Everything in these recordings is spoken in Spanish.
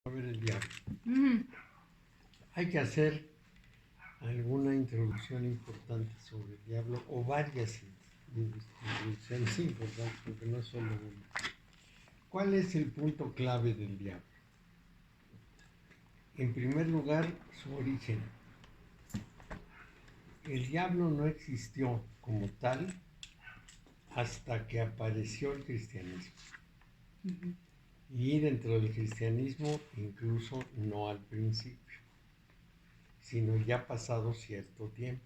ver el diablo. Ujú. Hay que hacer alguna introducción importante sobre el diablo o varias introducciones importantes porque no es solo una. ¿Cuál es el punto clave del diablo? En primer lugar, su origen. El diablo no existió como tal hasta que apareció el cristianismo. Ujú. Y dentro del cristianismo, incluso no al principio, sino ya pasado cierto tiempo.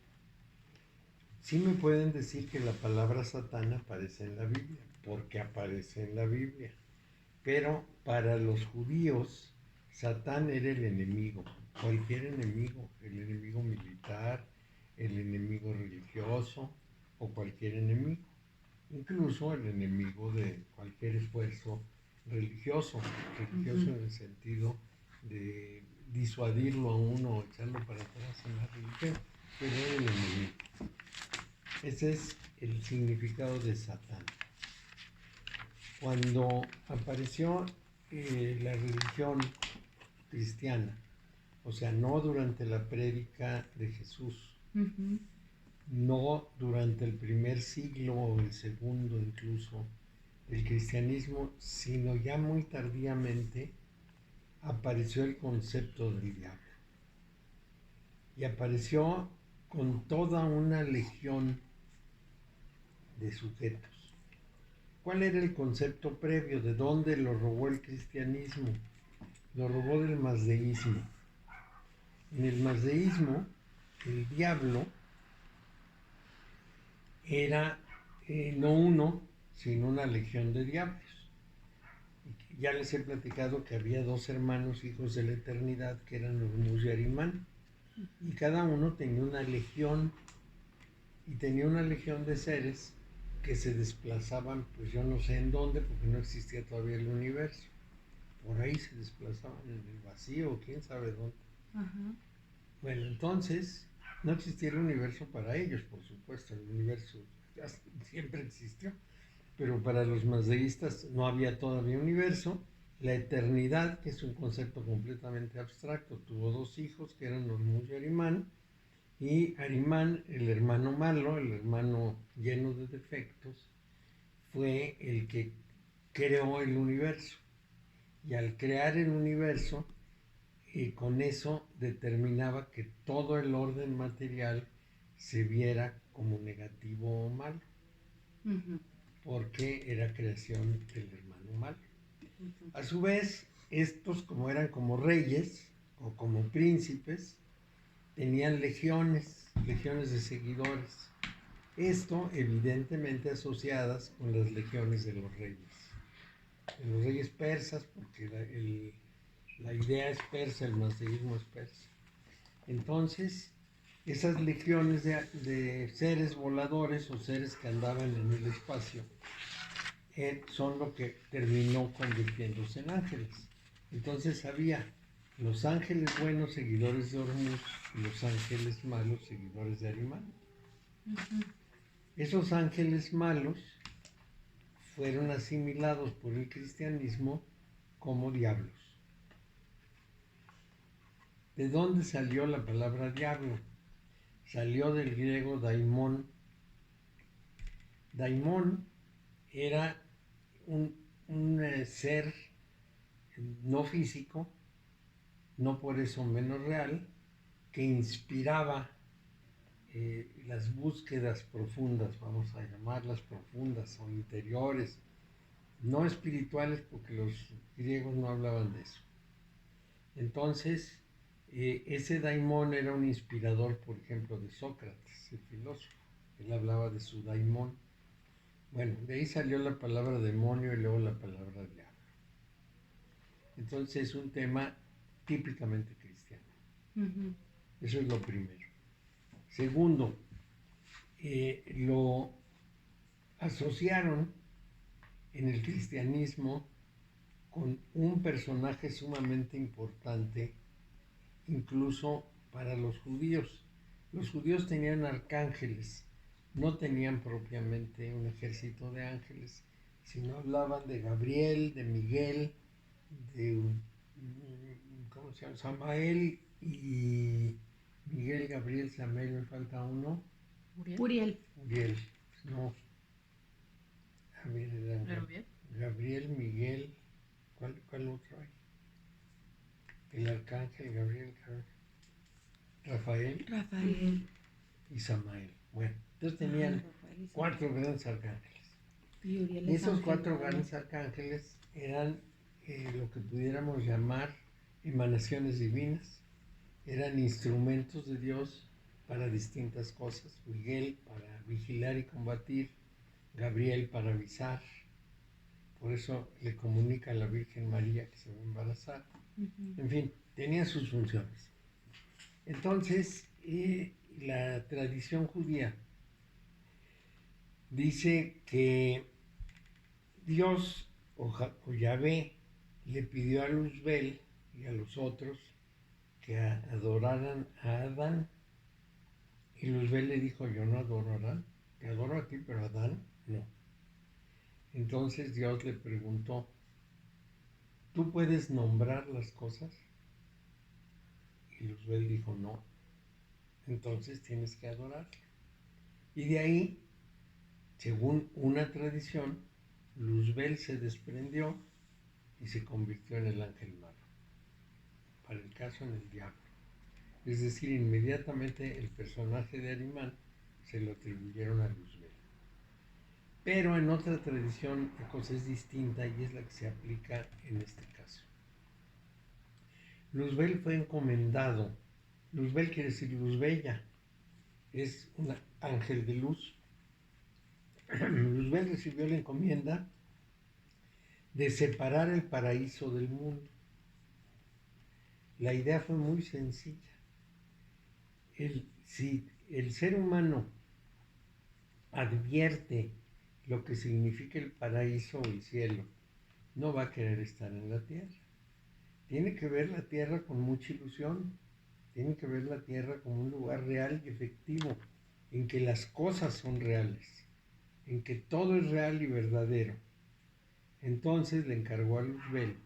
Sí me pueden decir que la palabra Satán aparece en la Biblia, porque aparece en la Biblia. Pero para los judíos, Satán era el enemigo, cualquier enemigo, el enemigo militar, el enemigo religioso o cualquier enemigo, incluso el enemigo de cualquier esfuerzo religioso, religioso en el sentido de disuadirlo a uno o echarlo para atrás en la religión, pero era el enemigo. Ese es el significado de Satán. Cuando apareció la religión cristiana, o sea, no durante la prédica de Jesús, Ujú. no durante el primer siglo o el segundo incluso del cristianismo, sino ya muy tardíamente apareció el concepto del diablo. Y apareció con toda una legión de sujetos. ¿Cuál era el concepto previo? ¿De dónde lo robó el cristianismo? Lo robó del mazdeísmo. En el mazdeísmo, el diablo era no uno, sino una legión de diablos. Ya les he platicado que había dos hermanos hijos de la eternidad que eran Ormuz y Arimán. Y cada uno tenía una legión, y tenía una legión de seres que se desplazaban, pues yo no sé en dónde, porque no existía todavía el universo. Por ahí se desplazaban en el vacío, quién sabe dónde. Ajá. Bueno, entonces no existía el universo para ellos, por supuesto, el universo siempre existió, pero para los mazdeístas no había todavía universo. La eternidad, que es un concepto completamente abstracto, tuvo dos hijos que eran Ormuz y Arimán, y Arimán, el hermano malo, el hermano lleno de defectos, fue el que creó el universo. Y al crear el universo, y con eso determinaba que todo el orden material se viera como negativo o malo, Ujú. porque era creación del hermano malo. Ujú. A su vez, estos como eran como reyes o como príncipes, tenían legiones, legiones de seguidores. Esto evidentemente asociadas con las legiones de los reyes persas, porque la idea es persa, el mazdeísmo es persa. Entonces, esas legiones de seres voladores o seres que andaban en el espacio son lo que terminó convirtiéndose en ángeles. Entonces había los ángeles buenos, seguidores de Hormuz, y los ángeles malos, seguidores de Arimán. Ujú. Esos ángeles malos fueron asimilados por el cristianismo como diablos. ¿De dónde salió la palabra diablo? Salió del griego daimón. Daimón era un ser no físico, no por eso menos real, que inspiraba las búsquedas profundas, vamos a llamarlas profundas o interiores, no espirituales porque los griegos no hablaban de eso. Entonces, ese daimón era un inspirador, por ejemplo, de Sócrates, el filósofo. Él hablaba de su daimón. Bueno, de ahí salió la palabra demonio y luego la palabra diablo. Entonces es un tema típicamente cristiano. Ujú. Eso es lo primero. Segundo, lo asociaron en el cristianismo con un personaje sumamente importante, incluso para los judíos. Los judíos tenían arcángeles, no tenían propiamente un ejército de ángeles, sino hablaban de Gabriel, de Miguel, de Samael y Miguel, Gabriel, Samael, me falta uno. Uriel. Uriel, no. A ver, era ¿Gabriel? Gabriel, Miguel, ¿cuál otro hay? El arcángel Gabriel, Rafael Rafael. y Samael. Bueno, entonces tenían Rafael y Samael. 4 grandes arcángeles. Y Uriel es Esos ángel, 4 ¿no? grandes arcángeles eran lo que pudiéramos llamar emanaciones divinas, eran instrumentos de Dios para distintas cosas. Miguel para vigilar y combatir, Gabriel para avisar, por eso le comunica a la Virgen María que se va a embarazar. Ujú. En fin, tenía sus funciones. Entonces, la tradición judía dice que Dios o Yahvé le pidió a Luzbel y a los otros que adoraran a Adán. Y Luzbel le dijo, yo no adoro a Adán, te adoro a ti, pero a Adán no. Entonces Dios le preguntó, ¿tú puedes nombrar las cosas? Y Luzbel dijo, no. Entonces tienes que adorarle. Y de ahí, según una tradición, Luzbel se desprendió y se convirtió en el ángel malo. Para el caso, en el diablo. Es decir, inmediatamente el personaje de Arimán se lo atribuyeron a Luzbel. Pero en otra tradición la cosa es distinta y es la que se aplica en este caso. Luzbel fue encomendado. Luzbel quiere decir luz bella. Es un ángel de luz. Luzbel recibió la encomienda de separar el paraíso del mundo. La idea fue muy sencilla. Si el ser humano advierte lo que significa el paraíso o el cielo, no va a querer estar en la tierra. Tiene que ver la tierra con mucha ilusión, tiene que ver la tierra como un lugar real y efectivo, en que las cosas son reales, en que todo es real y verdadero. Entonces le encargó a Luzbel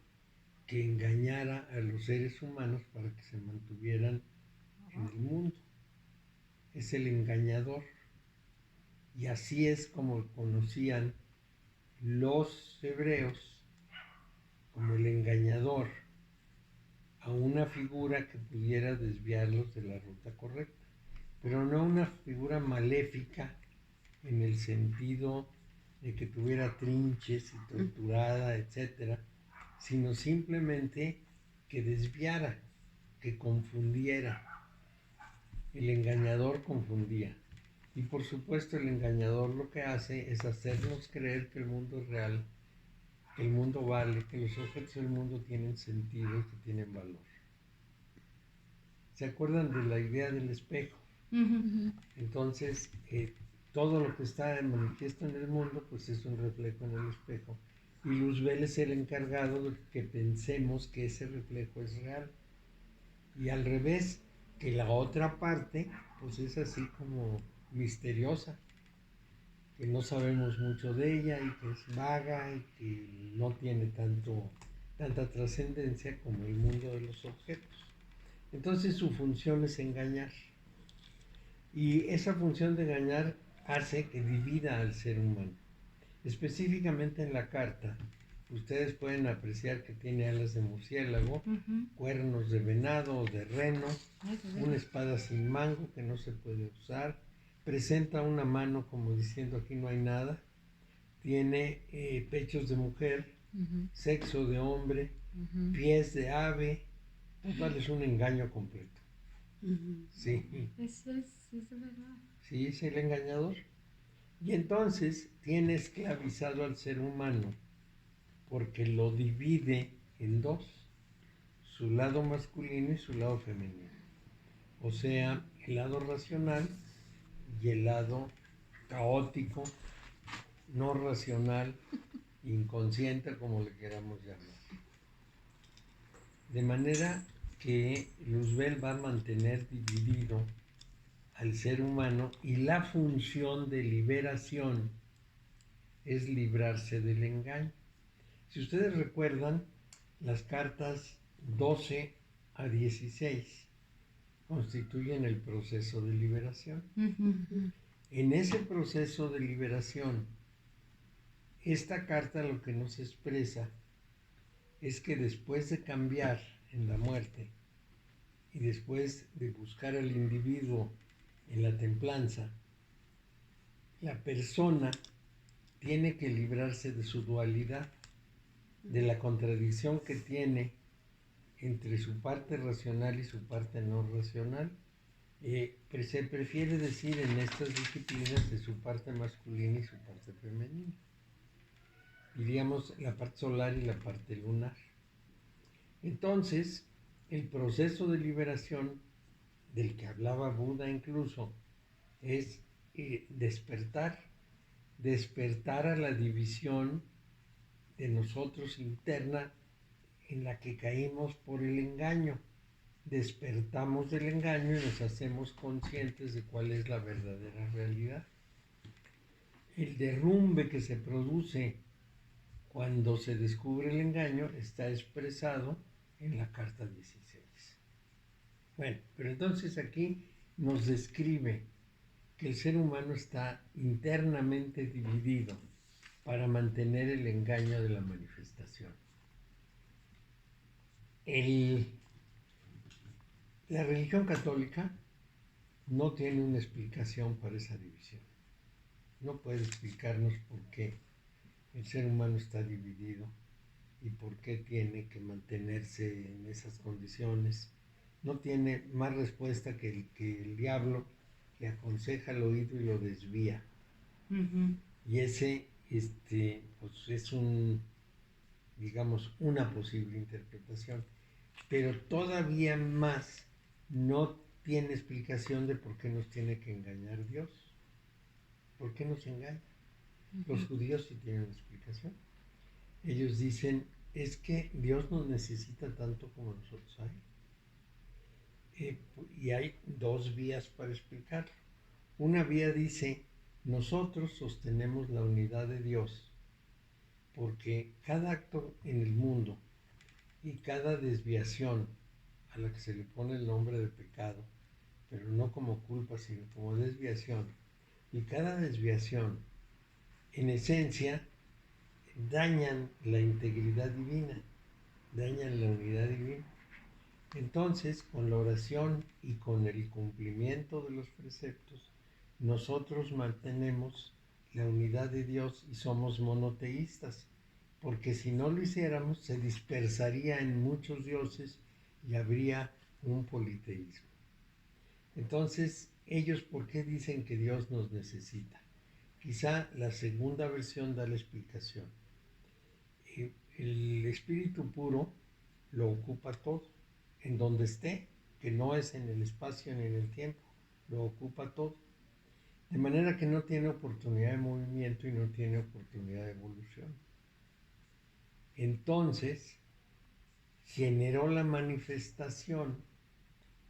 que engañara a los seres humanos para que se mantuvieran en el mundo. Es el engañador. Y así es como conocían los hebreos como el engañador a una figura que pudiera desviarlos de la ruta correcta, pero no una figura maléfica en el sentido de que tuviera trinches y torturada, etcétera, sino simplemente que desviara, que confundiera. El engañador confundía. Y por supuesto el engañador lo que hace es hacernos creer que el mundo es real, que el mundo vale, que los objetos del mundo tienen sentido y que tienen valor. ¿Se acuerdan de la idea del espejo? Ujú. Entonces, todo lo que está manifiesto en el mundo, pues es un reflejo en el espejo. Y Luzbel es el encargado de que pensemos que ese reflejo es real. Y al revés, que la otra parte, pues es así como misteriosa, que no sabemos mucho de ella y que es vaga y que no tiene tanta trascendencia como el mundo de los objetos. Entonces su función es engañar. Y esa función de engañar hace que divida al ser humano. Específicamente en la carta, ustedes pueden apreciar que tiene alas de murciélago, Ujú. cuernos de venado o de reno, Ay, qué una bello. espada sin mango que no se puede usar, presenta una mano como diciendo aquí no hay nada, tiene pechos de mujer, Ujú, sexo de hombre, ujú. pies de ave, total es un engaño completo. Ujú. Sí, Eso es verdad. sí, es el engañador. Y entonces tiene esclavizado al ser humano porque lo divide en dos, su lado masculino y su lado femenino. O sea, el lado racional y el lado caótico, no racional, inconsciente, como le queramos llamar. De manera que Luzbel va a mantener dividido al ser humano y la función de liberación es librarse del engaño. Si ustedes recuerdan, las cartas 12 a 16 constituyen el proceso de liberación. En ese proceso de liberación, esta carta lo que nos expresa es que después de cambiar en la muerte y después de buscar al individuo en la templanza, la persona tiene que librarse de su dualidad, de la contradicción que tiene entre su parte racional y su parte no racional. Se prefiere decir en estas disciplinas de su parte masculina y su parte femenina. Diríamos la parte solar y la parte lunar. Entonces, el proceso de liberación del que hablaba Buda incluso es despertar a la división de nosotros interna en la que caímos por el engaño. Despertamos del engaño y nos hacemos conscientes de cuál es la verdadera realidad. El derrumbe que se produce cuando se descubre el engaño está expresado en la carta 16. Bueno, pero entonces aquí nos describe que el ser humano está internamente dividido para mantener el engaño de la manifestación. La religión católica no tiene una explicación para esa división. No puede explicarnos por qué el ser humano está dividido y por qué tiene que mantenerse en esas condiciones. No tiene más respuesta que el diablo le aconseja al oído y lo desvía. Y ese pues es una posible interpretación. Pero todavía más no tiene explicación de por qué nos tiene que engañar Dios. ¿Por qué nos engaña? Los judíos sí tienen una explicación. Ellos dicen, es que Dios nos necesita tanto como nosotros a Él. Y hay dos vías para explicarlo. Una vía dice, nosotros sostenemos la unidad de Dios porque cada acto en el mundo y cada desviación a la que se le pone el nombre de pecado, pero no como culpa, sino como desviación, y cada desviación, en esencia, dañan la integridad divina, dañan la unidad divina. Entonces, con la oración y con el cumplimiento de los preceptos, nosotros mantenemos la unidad de Dios y somos monoteístas, porque si no lo hiciéramos, se dispersaría en muchos dioses y habría un politeísmo. Entonces, ellos, ¿por qué dicen que Dios nos necesita? Quizá la segunda versión da la explicación. El espíritu puro lo ocupa todo, en donde esté, que no es en el espacio ni en el tiempo, lo ocupa todo. De manera que no tiene oportunidad de movimiento y no tiene oportunidad de evolución. Entonces, generó la manifestación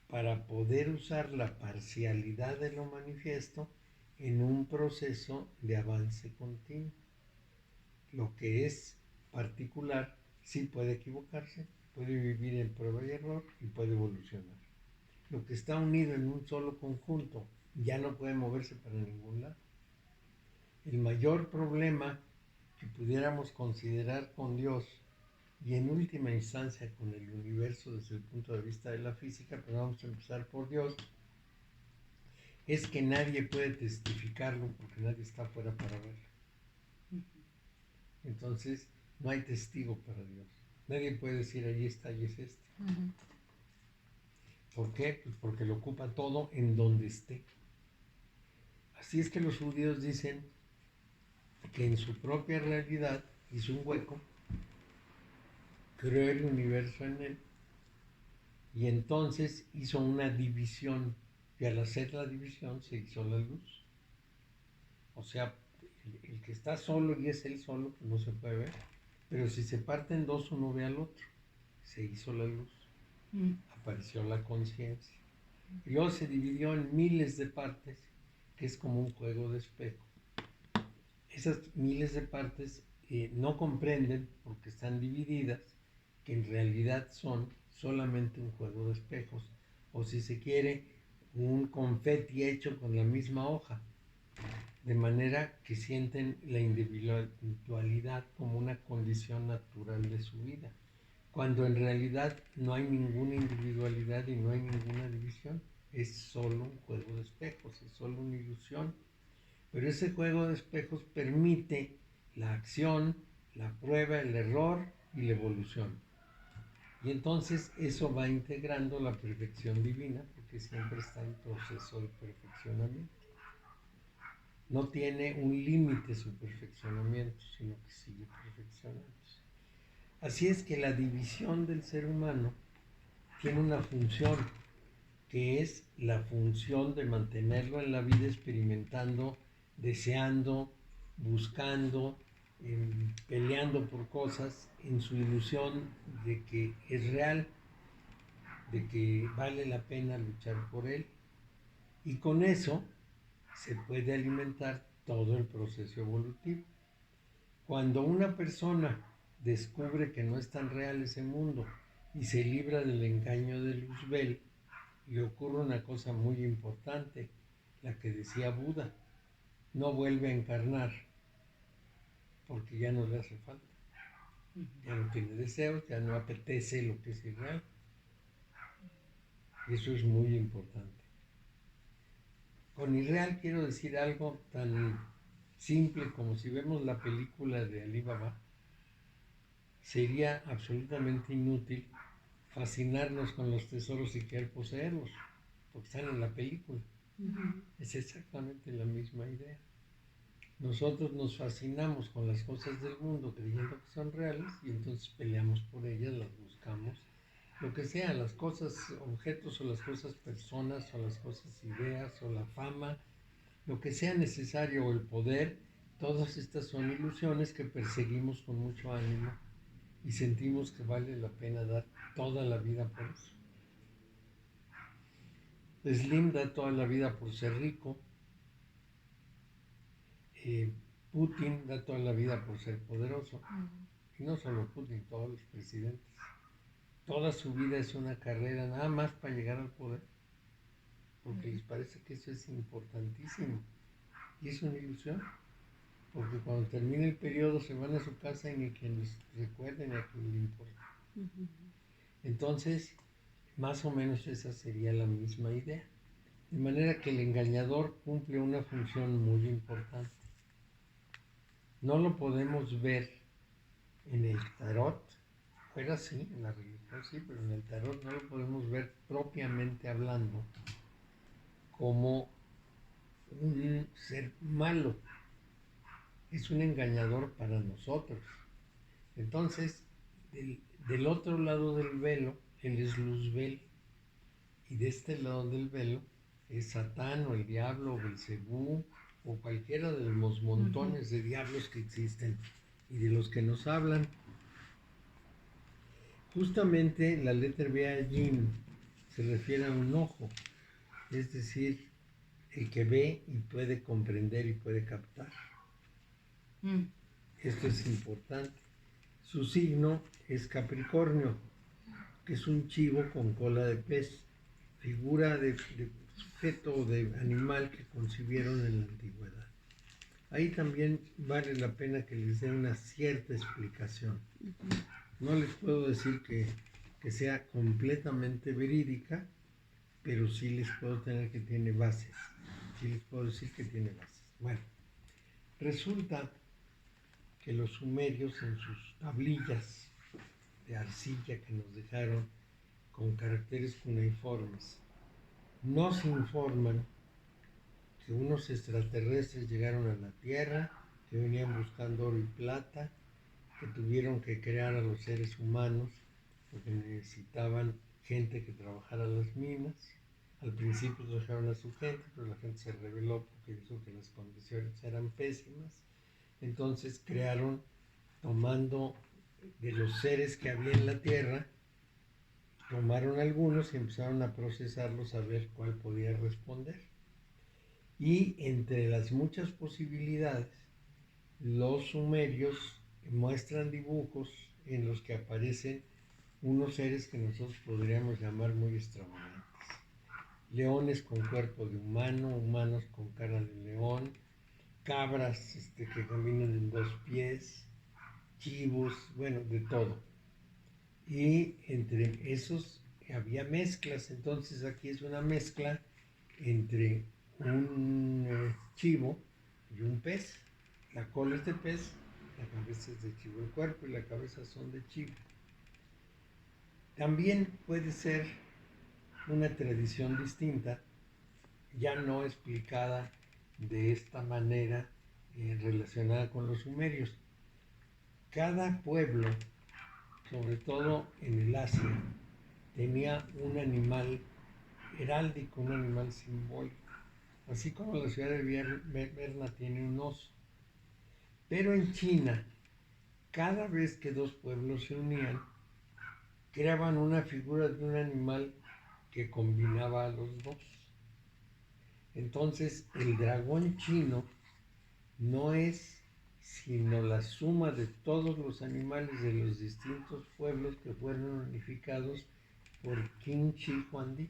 para poder usar la parcialidad de lo manifiesto en un proceso de avance continuo. Lo que es particular sí puede equivocarse, puede vivir en prueba y error y puede evolucionar. Lo que está unido en un solo conjunto ya no puede moverse para ningún lado. El mayor problema que pudiéramos considerar con Dios y en última instancia con el universo desde el punto de vista de la física, pero vamos a empezar por Dios, es que nadie puede testificarlo porque nadie está afuera para verlo. Entonces, no hay testigo para Dios. Nadie puede decir, ahí está y es este. ¿Por qué? Pues porque lo ocupa todo en donde esté. Así es que los judíos dicen que en su propia realidad hizo un hueco, creó el universo en él, y entonces hizo una división, y al hacer la división se hizo la luz. O sea, el que está solo y es él solo, pues no se puede ver. Pero si se parte en dos, uno ve al otro. Se hizo la luz. Apareció la conciencia. Y luego se dividió en miles de partes, que es como un juego de espejo. Esas miles de partes no comprenden, porque están divididas, que en realidad son solamente un juego de espejos, o si se quiere, un confeti hecho con la misma hoja, de manera que sienten la individualidad como una condición natural de su vida, cuando en realidad no hay ninguna individualidad y no hay ninguna división, es solo un juego de espejos, es solo una ilusión. Pero ese juego de espejos permite la acción, la prueba, el error y la evolución. Y entonces eso va integrando la perfección divina, porque siempre está en proceso de perfeccionamiento. No tiene un límite su perfeccionamiento, sino que sigue perfeccionándose. Así es que la división del ser humano tiene una función, que es la función de mantenerlo en la vida experimentando, deseando, buscando, peleando por cosas en su ilusión de que es real, de que vale la pena luchar por él. Y con eso se puede alimentar todo el proceso evolutivo. Cuando una persona descubre que no es tan real ese mundo y se libra del engaño de Luzbel, le ocurre una cosa muy importante, la que decía Buda: no vuelve a encarnar porque ya no le hace falta, ya no tiene deseos, ya no apetece lo que es irreal. Eso es muy importante. Con irreal quiero decir algo tan simple como, si vemos la película de Ali Baba, sería absolutamente inútil fascinarnos con los tesoros y querer poseerlos, porque están en la película. Es exactamente la misma idea. Nosotros nos fascinamos con las cosas del mundo creyendo que son reales y entonces peleamos por ellas, las buscamos, lo que sea, las cosas, objetos, o las cosas, personas, o las cosas, ideas, o la fama, lo que sea necesario, o el poder. Todas estas son ilusiones que perseguimos con mucho ánimo y sentimos que vale la pena dar toda la vida por eso. Slim da toda la vida por ser rico. Putin da toda la vida por ser poderoso. Y no solo Putin, todos los presidentes. Toda su vida es una carrera nada más para llegar al poder, porque les parece que eso es importantísimo. Y es una ilusión, porque cuando termine el periodo se van a su casa y ni quien les recuerde ni a quien le importa. Entonces, más o menos esa sería la misma idea. De manera que el engañador cumple una función muy importante. No lo podemos ver en el tarot, fuera sí, en la religión sí, pero en el tarot no lo podemos ver propiamente hablando como un ser malo. Es un engañador para nosotros. Entonces, del otro lado del velo, él es Luzbel, y de este lado del velo es Satán, o el diablo, o Belcebú, o cualquiera de los montones de diablos que existen y de los que nos hablan. Justamente la letra Yin se refiere a un ojo, es decir, el que ve y puede comprender y puede captar. Esto es importante. Su signo es Capricornio, que es un chivo con cola de pez, figura de sujeto o de animal que concibieron en la antigüedad. Ahí también vale la pena que les dé una cierta explicación. No les puedo decir que sea completamente verídica, pero sí les puedo tener que tiene bases. Sí les puedo decir que tiene bases. Bueno, resulta que los sumerios, en sus tablillas de arcilla que nos dejaron con caracteres cuneiformes, nos informan que unos extraterrestres llegaron a la Tierra, que venían buscando oro y plata, que tuvieron que crear a los seres humanos porque necesitaban gente que trabajara las minas. Al principio dejaron a su gente, pero la gente se rebeló porque dijo que las condiciones eran pésimas. Entonces crearon, tomando de los seres que había en la Tierra, tomaron algunos y empezaron a procesarlos a ver cuál podía responder. Y entre las muchas posibilidades, los sumerios muestran dibujos en los que aparecen unos seres que nosotros podríamos llamar muy extravagantes. Leones con cuerpo de humano, humanos con cara de león, cabras que caminan en dos pies, chivos, bueno, de todo. Y entre esos había mezclas, entonces aquí es una mezcla entre un chivo y un pez. La cola es de pez, la cabeza es de chivo, el cuerpo y la cabeza son de chivo. También puede ser una tradición distinta, ya no explicada de esta manera relacionada con los sumerios. Cada pueblo, sobre todo en el Asia, tenía un animal heráldico, un animal simbólico, así como la ciudad de Berna tiene un oso. Pero en China, cada vez que dos pueblos se unían, creaban una figura de un animal que combinaba a los dos. Entonces, el dragón chino no es sino la suma de todos los animales de los distintos pueblos que fueron unificados por Qin Shi Huangdi.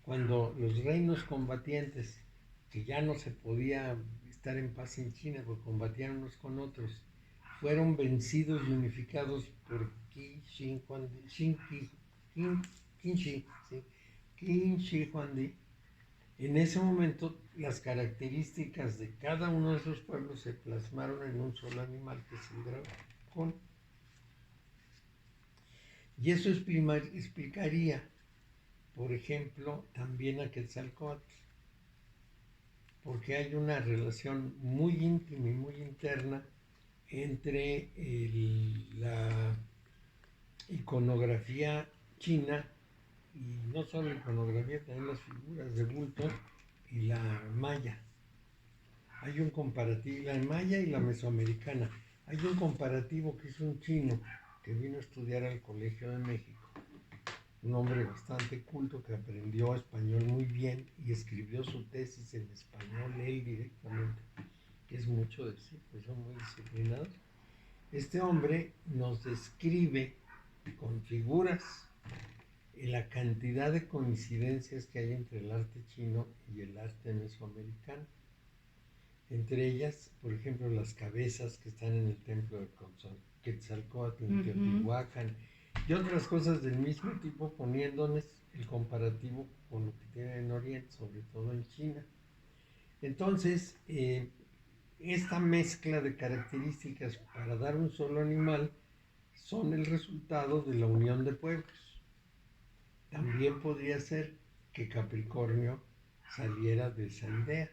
Cuando los reinos combatientes, que ya no se podía estar en paz en China porque combatían unos con otros, fueron vencidos y unificados por Qin Shi Huangdi, Qin Shi Huangdi. En ese momento, las características de cada uno de esos pueblos se plasmaron en un solo animal, que es el dragón. Y eso explicaría, por ejemplo, también a Quetzalcóatl, porque hay una relación muy íntima y muy interna entre la iconografía china, y no solo iconografía, también las figuras de bulto, y la maya. Hay un comparativo, la maya y la mesoamericana. Hay un comparativo que hizo un chino que vino a estudiar al Colegio de México, un hombre bastante culto que aprendió español muy bien y escribió su tesis en español él directamente, que es mucho decir, pues son muy disciplinados. Este hombre nos describe con figuras la cantidad de coincidencias que hay entre el arte chino y el arte mesoamericano. Entre ellas, por ejemplo, las cabezas que están en el templo de Quetzalcóatl, en Teotihuacán, y otras cosas del mismo tipo, poniéndoles el comparativo con lo que tienen en Oriente, sobre todo en China. Entonces, esta mezcla de características para dar un solo animal son el resultado de la unión de pueblos. También podría ser que Capricornio saliera de esa idea.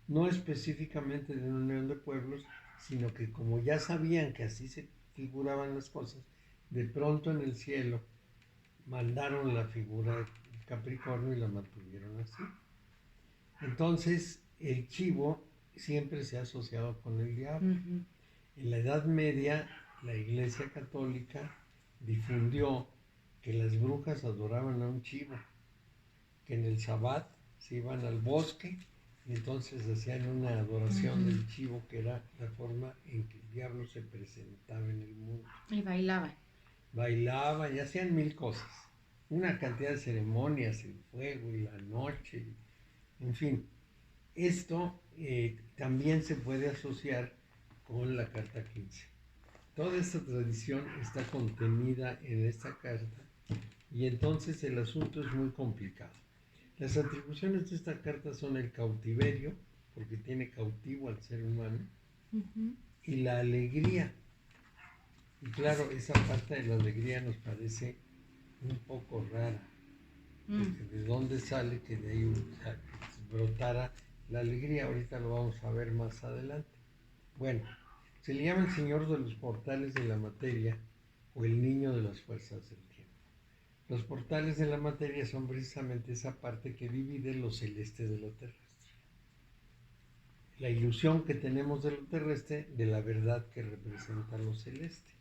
No específicamente de una unión de pueblos, sino que como ya sabían que así se figuraban las cosas, de pronto en el cielo mandaron la figura de Capricornio y la mantuvieron así. Entonces, el chivo siempre se ha asociado con el diablo. En la Edad Media, la Iglesia Católica difundió que las brujas adoraban a un chivo, que en el Sabbat se iban al bosque y entonces hacían una adoración del chivo, que era la forma en que el diablo se presentaba en el mundo. Y bailaban. Bailaban y hacían mil cosas. Una cantidad de ceremonias, el fuego y la noche, en fin. Esto también se puede asociar con la carta 15. Toda esta tradición está contenida en esta carta y entonces el asunto es muy complicado. Las atribuciones de esta carta son el cautiverio, porque tiene cautivo al ser humano, y la alegría. Y claro, esa parte de la alegría nos parece un poco rara, porque ¿de dónde sale que de ahí brotara la alegría? Ahorita lo vamos a ver más adelante. Bueno, se le llama el Señor de los portales de la materia o el niño de las fuerzas del tiempo. Los portales de la materia son precisamente esa parte que divide lo celeste de lo terrestre. La ilusión que tenemos de lo terrestre de la verdad que representa lo celeste.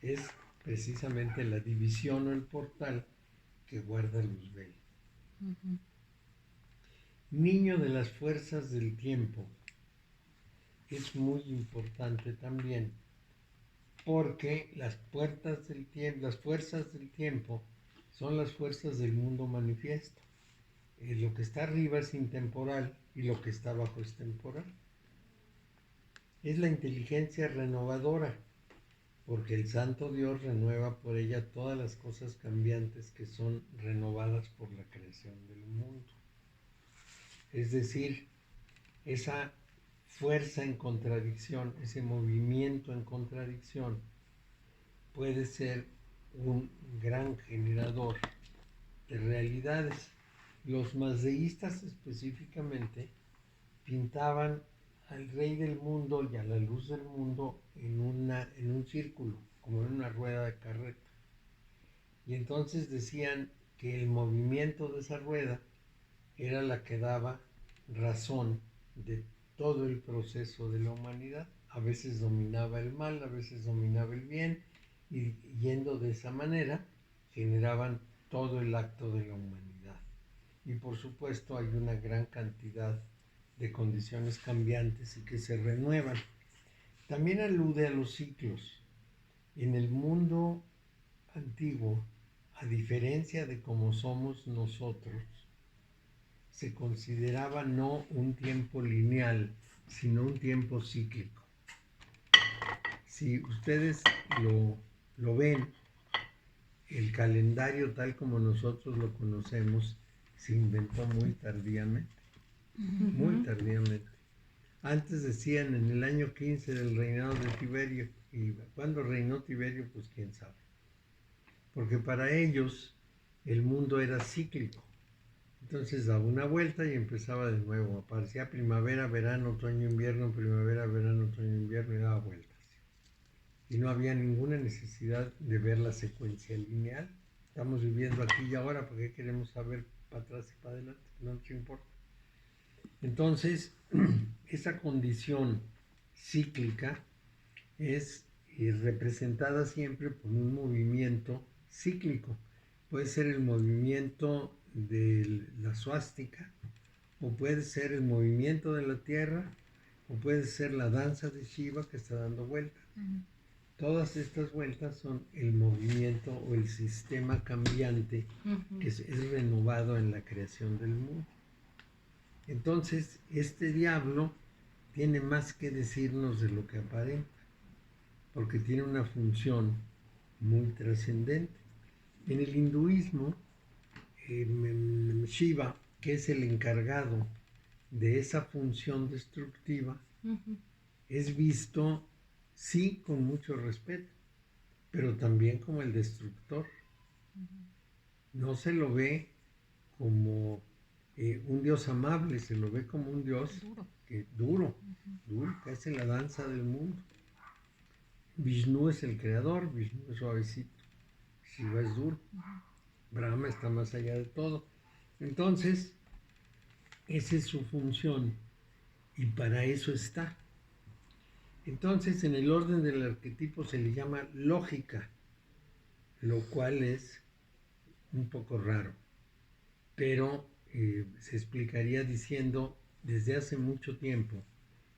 Es precisamente la división o el portal que guarda Luzbel. Niño de las fuerzas del tiempo. Es muy importante también porque las fuerzas del tiempo son las fuerzas del mundo manifiesto. Lo que está arriba es intemporal y lo que está abajo es temporal. Es la inteligencia renovadora, porque el Santo Dios renueva por ella todas las cosas cambiantes que son renovadas por la creación del mundo. Es decir, esa fuerza en contradicción, ese movimiento en contradicción, puede ser un gran generador de realidades. Los mazdeístas específicamente pintaban al rey del mundo y a la luz del mundo en un círculo, como en una rueda de carreta. Y entonces decían que el movimiento de esa rueda era la que daba razón de todo el proceso de la humanidad. A veces dominaba el mal, a veces dominaba el bien, y yendo de esa manera generaban todo el acto de la humanidad. Y por supuesto hay una gran cantidad de condiciones cambiantes y que se renuevan. También alude a los ciclos. En el mundo antiguo, a diferencia de cómo somos nosotros, se consideraba no un tiempo lineal, sino un tiempo cíclico. Si ustedes lo ven, el calendario tal como nosotros lo conocemos se inventó muy tardíamente. Muy tardíamente. Antes decían en el año 15 del reinado de Tiberio, y cuando reinó Tiberio, pues quién sabe. Porque para ellos el mundo era cíclico. Entonces daba una vuelta y empezaba de nuevo. Aparecía primavera, verano, otoño, invierno, primavera, verano, otoño, invierno y daba vueltas. Y no había ninguna necesidad de ver la secuencia lineal. Estamos viviendo aquí y ahora, ¿por qué queremos saber para atrás y para adelante? No nos importa. Entonces, esa condición cíclica es representada siempre por un movimiento cíclico. Puede ser el movimiento de la suástica, o puede ser el movimiento de la Tierra, o puede ser la danza de Shiva que está dando vueltas. Todas estas vueltas son el movimiento o el sistema cambiante que es renovado en la creación del mundo. Entonces, este diablo tiene más que decirnos de lo que aparenta, porque tiene una función muy trascendente. En el hinduismo, Shiva, que es el encargado de esa función destructiva, es visto, sí, con mucho respeto, pero también como el destructor. No se lo ve como un Dios amable, se lo ve como un Dios duro, que hace la danza del mundo. Vishnu es el creador, Vishnu es suavecito, Shiva es duro, Brahma está más allá de todo. Entonces, esa es su función y para eso está. Entonces, en el orden del arquetipo se le llama lógica, lo cual es un poco raro, pero se explicaría diciendo, desde hace mucho tiempo,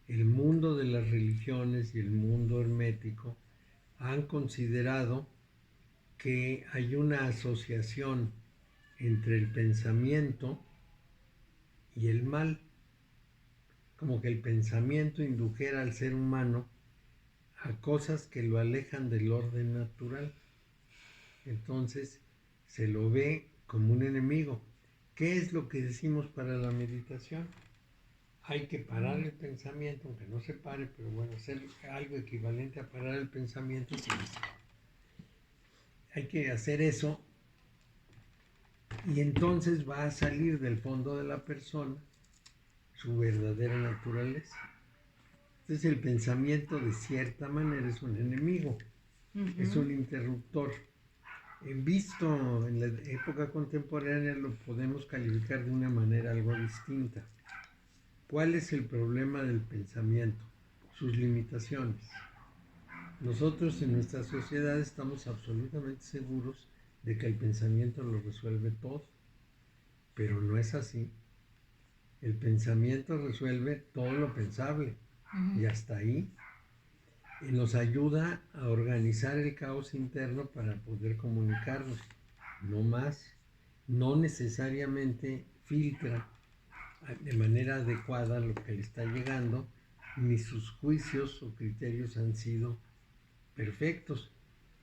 el mundo de las religiones y el mundo hermético han considerado que hay una asociación entre el pensamiento y el mal, como que el pensamiento indujera al ser humano a cosas que lo alejan del orden natural. Entonces se lo ve como un enemigo. ¿Qué es lo que decimos para la meditación? Hay que parar el pensamiento, aunque no se pare, pero bueno, hacer algo equivalente a parar el pensamiento. Sí. Hay que hacer eso y entonces va a salir del fondo de la persona su verdadera naturaleza. Entonces el pensamiento de cierta manera es un enemigo, es un interruptor. Visto en la época contemporánea lo podemos calificar de una manera algo distinta. ¿Cuál es el problema del pensamiento? Sus limitaciones. Nosotros en nuestra sociedad estamos absolutamente seguros de que el pensamiento lo resuelve todo, pero no es así. El pensamiento resuelve todo lo pensable y hasta ahí. nos ayuda a organizar el caos interno para poder comunicarnos, no más. No necesariamente filtra de manera adecuada lo que le está llegando, ni sus juicios o criterios han sido perfectos.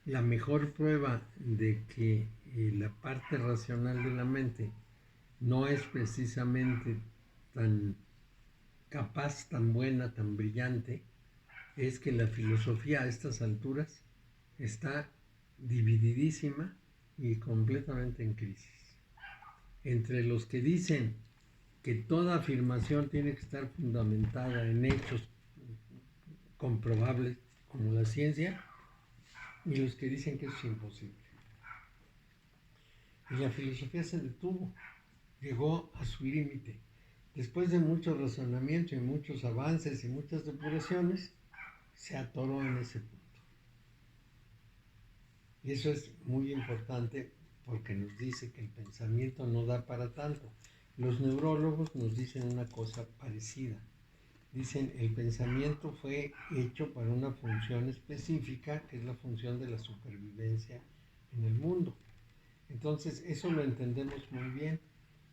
La mejor prueba de que la parte racional de la mente no es precisamente tan capaz, tan buena, tan brillante, es que la filosofía a estas alturas está divididísima y completamente en crisis. Entre los que dicen que toda afirmación tiene que estar fundamentada en hechos comprobables como la ciencia, y los que dicen que eso es imposible. Y la filosofía se detuvo, llegó a su límite. Después de mucho razonamiento y muchos avances y muchas depuraciones, se atoró en ese punto. Y eso es muy importante porque nos dice que el pensamiento no da para tanto. Los neurólogos nos dicen una cosa parecida. Dicen, el pensamiento fue hecho para una función específica, que es la función de la supervivencia en el mundo. Entonces, eso lo entendemos muy bien,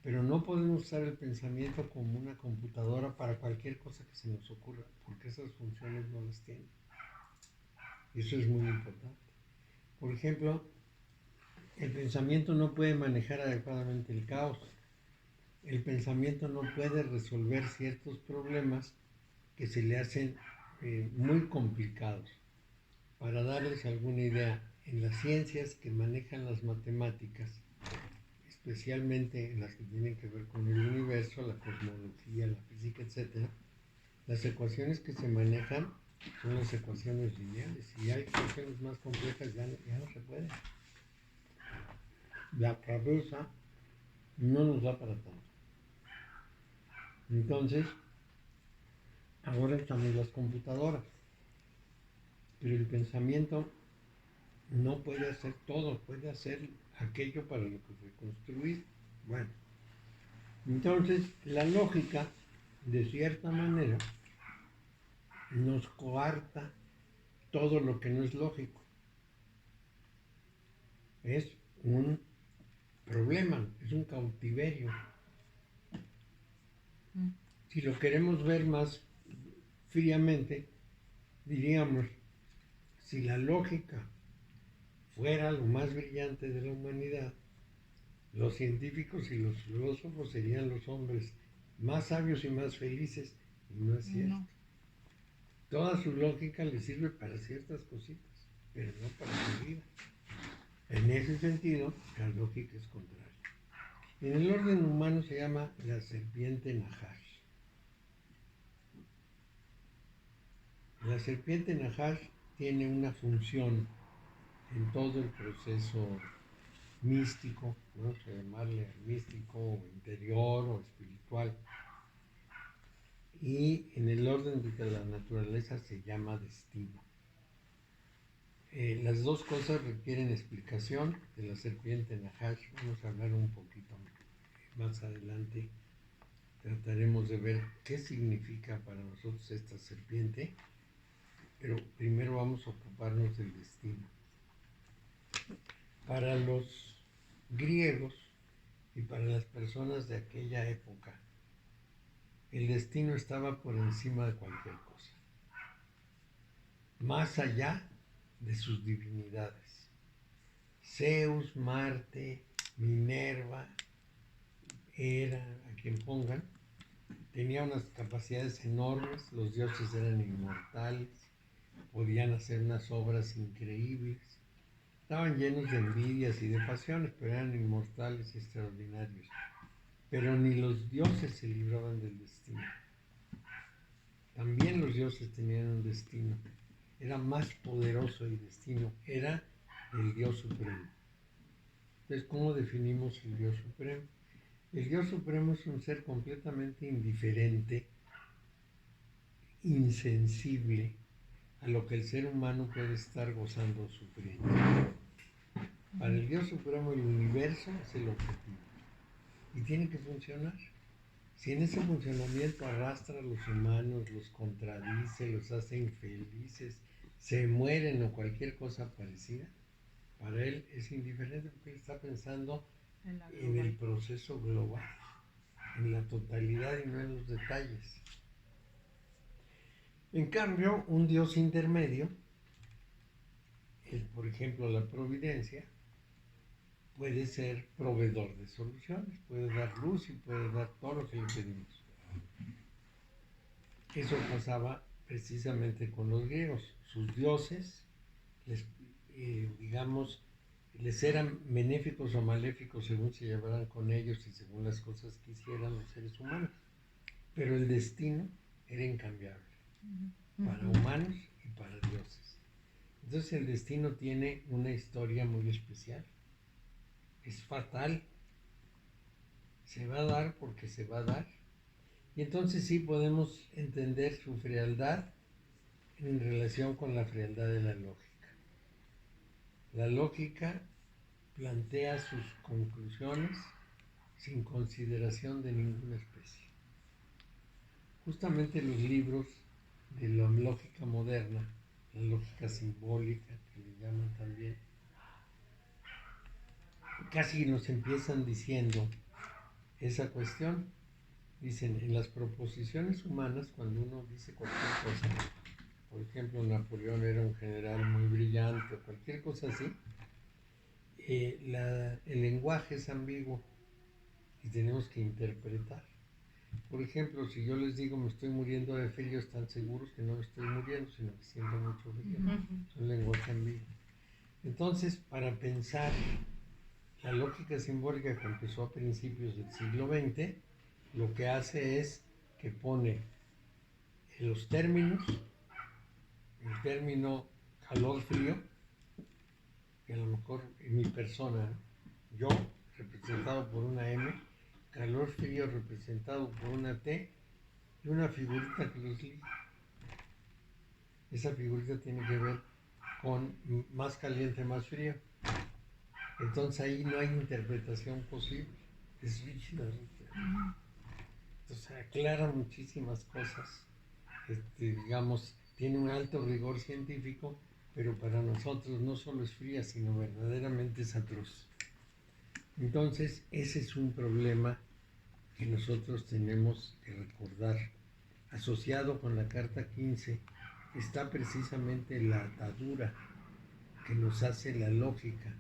pero no podemos usar el pensamiento como una computadora para cualquier cosa que se nos ocurra, porque esas funciones no las tiene. Y eso es muy importante. Por ejemplo, el pensamiento no puede manejar adecuadamente el caos. El pensamiento no puede resolver ciertos problemas que se le hacen muy complicados. Para darles alguna idea, en las ciencias que manejan las matemáticas, especialmente en las que tienen que ver con el universo, la cosmología, la física, etc., las ecuaciones que se manejan son las ecuaciones lineales. Si hay ecuaciones más complejas, ya no se puede. La cabeza no nos da para tanto. Entonces, ahora estamos las computadoras, pero el pensamiento no puede hacer todo, puede hacer aquello para lo que fue construido. Bueno, entonces la lógica, de cierta manera, nos coarta todo lo que no es lógico. Es un problema, es un cautiverio. Si lo queremos ver más fríamente, diríamos, si la lógica fuera lo más brillante de la humanidad, los científicos y los filósofos serían los hombres más sabios y más felices, y no es cierto. No. Toda su lógica le sirve para ciertas cositas, pero no para su vida. En ese sentido, la lógica es contraria. En el orden humano se llama la serpiente Nahash. La serpiente Nahash tiene una función en todo el proceso místico, vamos a llamarle místico o interior o espiritual, y en el orden de la naturaleza se llama destino. Las dos cosas requieren explicación. De la serpiente Nahash vamos a hablar un poquito más adelante. Trataremos de ver qué significa para nosotros esta serpiente, pero primero vamos a ocuparnos del destino. Para los griegos y para las personas de aquella época, el destino estaba por encima de cualquier cosa, más allá de sus divinidades. Zeus, Marte, Minerva, Hera, a quien pongan, tenía unas capacidades enormes, los dioses eran inmortales, podían hacer unas obras increíbles, estaban llenos de envidias y de pasiones, pero eran inmortales y extraordinarios. Pero ni los dioses se libraban del destino. También los dioses tenían un destino. Era más poderoso el destino, era el Dios Supremo. Entonces, ¿cómo definimos el Dios Supremo? El Dios Supremo es un ser completamente indiferente, insensible a lo que el ser humano puede estar gozando o sufriendo. Para el Dios Supremo el universo es el objetivo y tiene que funcionar. Si en ese funcionamiento arrastra a los humanos, los contradice, los hace infelices, se mueren o cualquier cosa parecida, para él es indiferente porque él está pensando en el proceso global, en la totalidad y no en los detalles. En cambio, un Dios intermedio, por ejemplo la providencia, puede ser proveedor de soluciones, puede dar luz y puede dar todo lo que le pedimos. Eso pasaba precisamente con los griegos. Sus dioses, digamos, les eran benéficos o maléficos según se llevaran con ellos y según las cosas que hicieran los seres humanos. Pero el destino era incambiable para humanos y para dioses. Entonces el destino tiene una historia muy especial. Es fatal. Se va a dar porque se va a dar. Y entonces sí podemos entender su frialdad en relación con la frialdad de la lógica. La lógica plantea sus conclusiones sin consideración de ninguna especie. Justamente los libros de la lógica moderna, la lógica simbólica, que le llaman también, casi nos empiezan diciendo esa cuestión. Dicen, en las proposiciones humanas, cuando uno dice cualquier cosa, por ejemplo, Napoleón era un general muy brillante o cualquier cosa así, el lenguaje es ambiguo y tenemos que interpretar. Por ejemplo, si yo les digo me estoy muriendo de frío, están seguros que no me estoy muriendo, sino que siento mucho frío. Es un lenguaje ambiguo. Entonces, para pensar la lógica simbólica que empezó a principios del siglo XX, lo que hace es que pone los términos, el término calor-frío, que a lo mejor en mi persona, yo representado por una M, calor-frío representado por una T y una figurita que los liga. Esa figurita tiene que ver con más caliente, más frío. Entonces ahí no hay interpretación posible, es rígida. Entonces aclara muchísimas cosas, digamos, tiene un alto rigor científico, pero para nosotros no solo es fría, sino verdaderamente es atroz. Entonces ese es un problema que nosotros tenemos que recordar. Asociado con la carta 15 está precisamente la atadura que nos hace la lógica.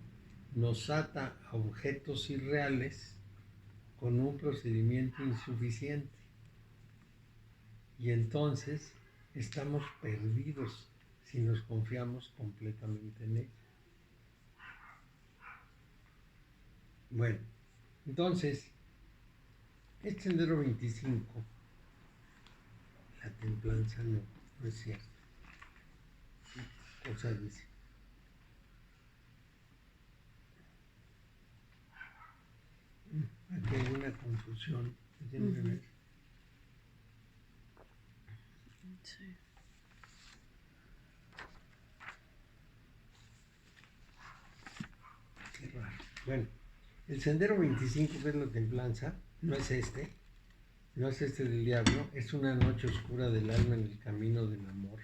Nos ata a objetos irreales con un procedimiento insuficiente. Y entonces estamos perdidos si nos confiamos completamente en él. Bueno, entonces, este sendero 25, la templanza no es cierto. O sea, dice. Aquí hay una confusión. Déjenme ver. Sí. Qué raro. Bueno, el sendero 25, que es la templanza, no es este del diablo, es una noche oscura del alma en el camino del amor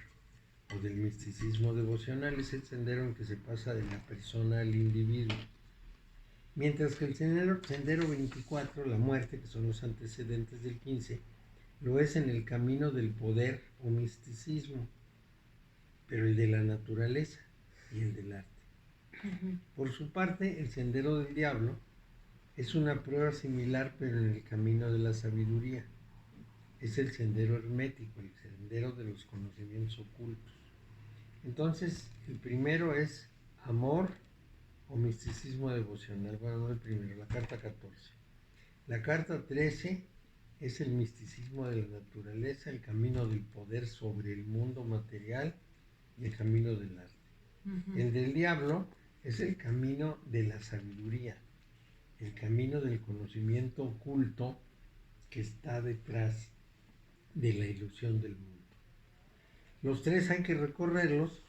o del misticismo devocional, es el sendero en que se pasa de la persona al individuo. Mientras que el sendero 24, la muerte, que son los antecedentes del 15, lo es en el camino del poder o misticismo, pero el de la naturaleza y el del arte. Por su parte, el sendero del diablo es una prueba similar, pero en el camino de la sabiduría. Es el sendero hermético, el sendero de los conocimientos ocultos. Entonces, el primero es amor o misticismo devocional. Bueno, no el primero, la carta 14. La carta 13 es el misticismo de la naturaleza, el camino del poder sobre el mundo material y el camino del arte. El del diablo es el camino de la sabiduría, el camino del conocimiento oculto que está detrás de la ilusión del mundo. Los tres hay que recorrerlos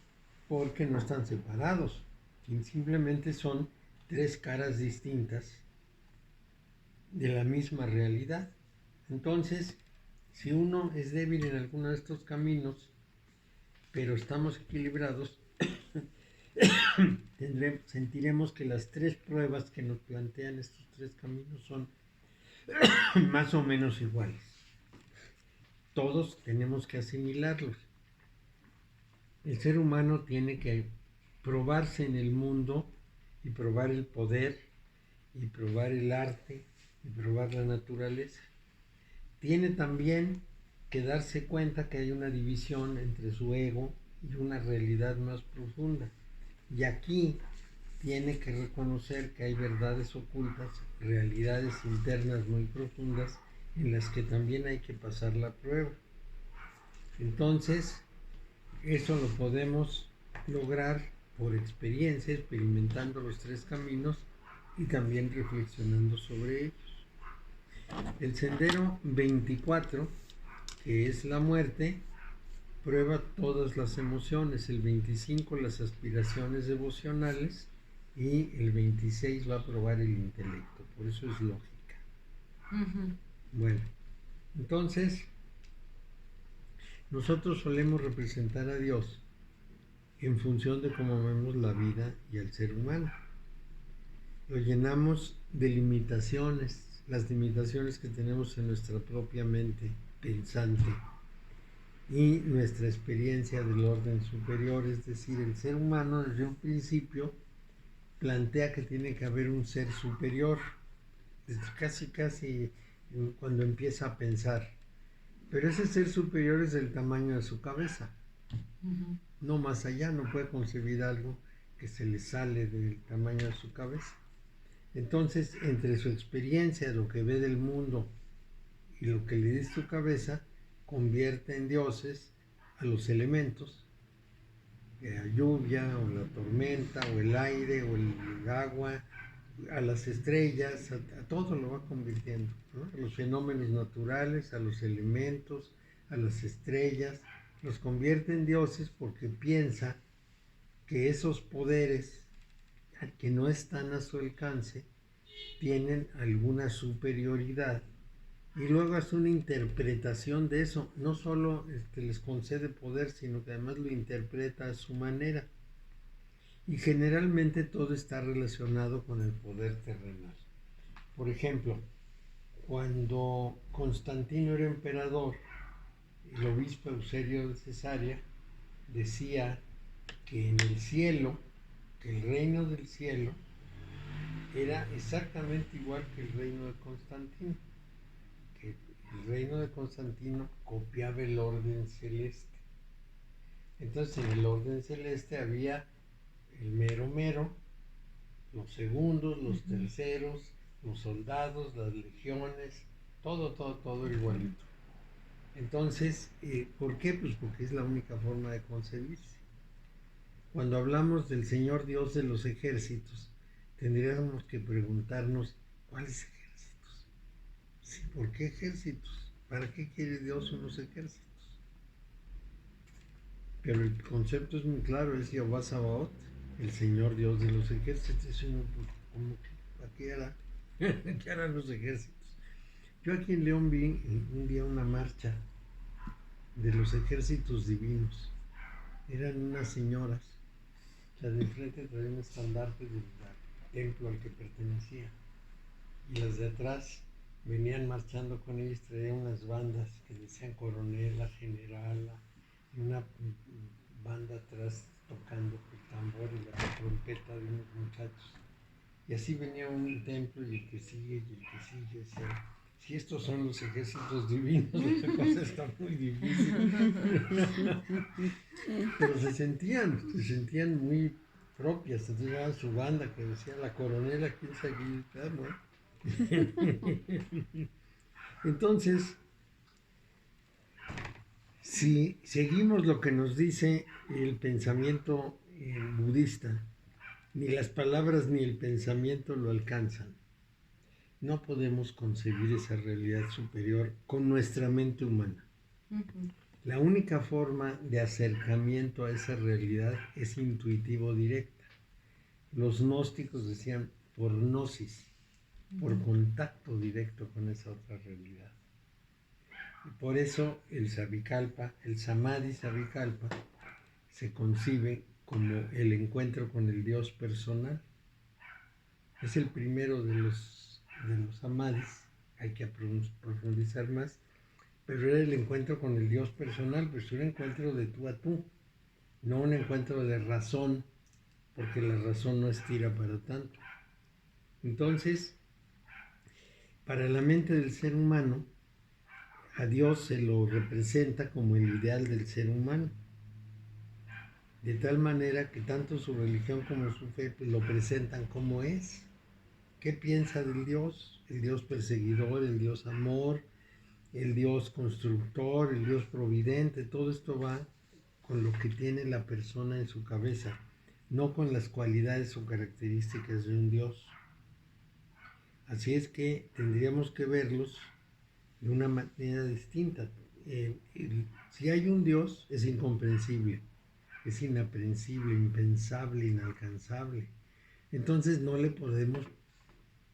porque no están separados, simplemente son tres caras distintas de la misma realidad. Entonces, si uno es débil en alguno de estos caminos, pero estamos equilibrados, sentiremos que las tres pruebas que nos plantean estos tres caminos son más o menos iguales. Todos tenemos que asimilarlos. El ser humano tiene que probarse en el mundo y probar el poder y probar el arte y probar la naturaleza. Tiene también que darse cuenta que hay una división entre su ego y una realidad más profunda. Y aquí tiene que reconocer que hay verdades ocultas, realidades internas muy profundas en las que también hay que pasar la prueba. Entonces, eso lo podemos lograr por experiencia, experimentando los tres caminos y también reflexionando sobre ellos. El sendero 24, que es la muerte, prueba todas las emociones. El 25 las aspiraciones devocionales y el 26 va a probar el intelecto. Por eso es lógica. Bueno, entonces nosotros solemos representar a Dios en función de cómo vemos la vida y al ser humano. Lo llenamos de limitaciones, las limitaciones que tenemos en nuestra propia mente pensante y nuestra experiencia del orden superior, es decir, el ser humano desde un principio plantea que tiene que haber un ser superior, desde casi cuando empieza a pensar, pero ese ser superior es del tamaño de su cabeza, no más allá, no puede concebir algo que se le sale del tamaño de su cabeza. Entonces, entre su experiencia, lo que ve del mundo y lo que le dice su cabeza, convierte en dioses a los elementos, la lluvia o la tormenta o el aire o el agua, a las estrellas, a todo lo va convirtiendo, ¿no? A los fenómenos naturales, a los elementos, a las estrellas, los convierte en dioses porque piensa que esos poderes que no están a su alcance tienen alguna superioridad, y luego hace una interpretación de eso. No solo les concede poder, sino que además lo interpreta a su manera. Y generalmente todo está relacionado con el poder terrenal. Por ejemplo, cuando Constantino era emperador, el obispo Eusebio de Cesarea decía que en el cielo, que el reino del cielo era exactamente igual que el reino de Constantino, que el reino de Constantino copiaba el orden celeste. Entonces en el orden celeste había el mero mero, los segundos, los terceros, los soldados, las legiones, todo igualito. Entonces, ¿por qué? Pues porque es la única forma de concebirse. Cuando hablamos del Señor Dios de los ejércitos, tendríamos que preguntarnos, ¿cuáles ejércitos? Sí, ¿por qué ejércitos? ¿Para qué quiere Dios unos ejércitos? Pero el concepto es muy claro, es Jehová Sabaoth, el Señor Dios de los ejércitos. ¿Cómo que ¿qué harán los ejércitos? Yo aquí en León vi un día una marcha de los ejércitos divinos. Eran unas señoras, las de enfrente traían un estandarte del templo al que pertenecía, y las de atrás venían marchando con ellos, traían unas bandas que decían coronela, generala, y una banda atrás tocando el tambor y la trompeta de unos muchachos. Y así venía un templo y el que sigue y el que sigue. O sea, si estos son los ejércitos divinos, la cosa está muy difícil. Pero se sentían muy propias. Entonces era su banda que decía la coronela, quién sabe qué, ¿no? Entonces, si seguimos lo que nos dice el pensamiento budista, ni las palabras ni el pensamiento lo alcanzan. No podemos concebir esa realidad superior con nuestra mente humana. La única forma de acercamiento a esa realidad es intuitivo directa. Los gnósticos decían por gnosis, por contacto directo con esa otra realidad. Y por eso el Savikalpa, el Samadhi Savikalpa, se concibe como el encuentro con el Dios personal. Es el primero de los samadhis, hay que profundizar más, pero era el encuentro con el Dios personal, pues un encuentro de tú a tú, no un encuentro de razón, porque la razón no estira para tanto. Entonces, para la mente del ser humano, a Dios se lo representa como el ideal del ser humano, de tal manera que tanto su religión como su fe pues, lo presentan como es. ¿Qué piensa del Dios? El Dios perseguidor, el Dios amor, el Dios constructor, el Dios providente, todo esto va con lo que tiene la persona en su cabeza, no con las cualidades o características de un Dios. Así es que tendríamos que verlos de una manera distinta. Si hay un Dios, es incomprensible, es inaprehensible, impensable, inalcanzable. Entonces no le podemos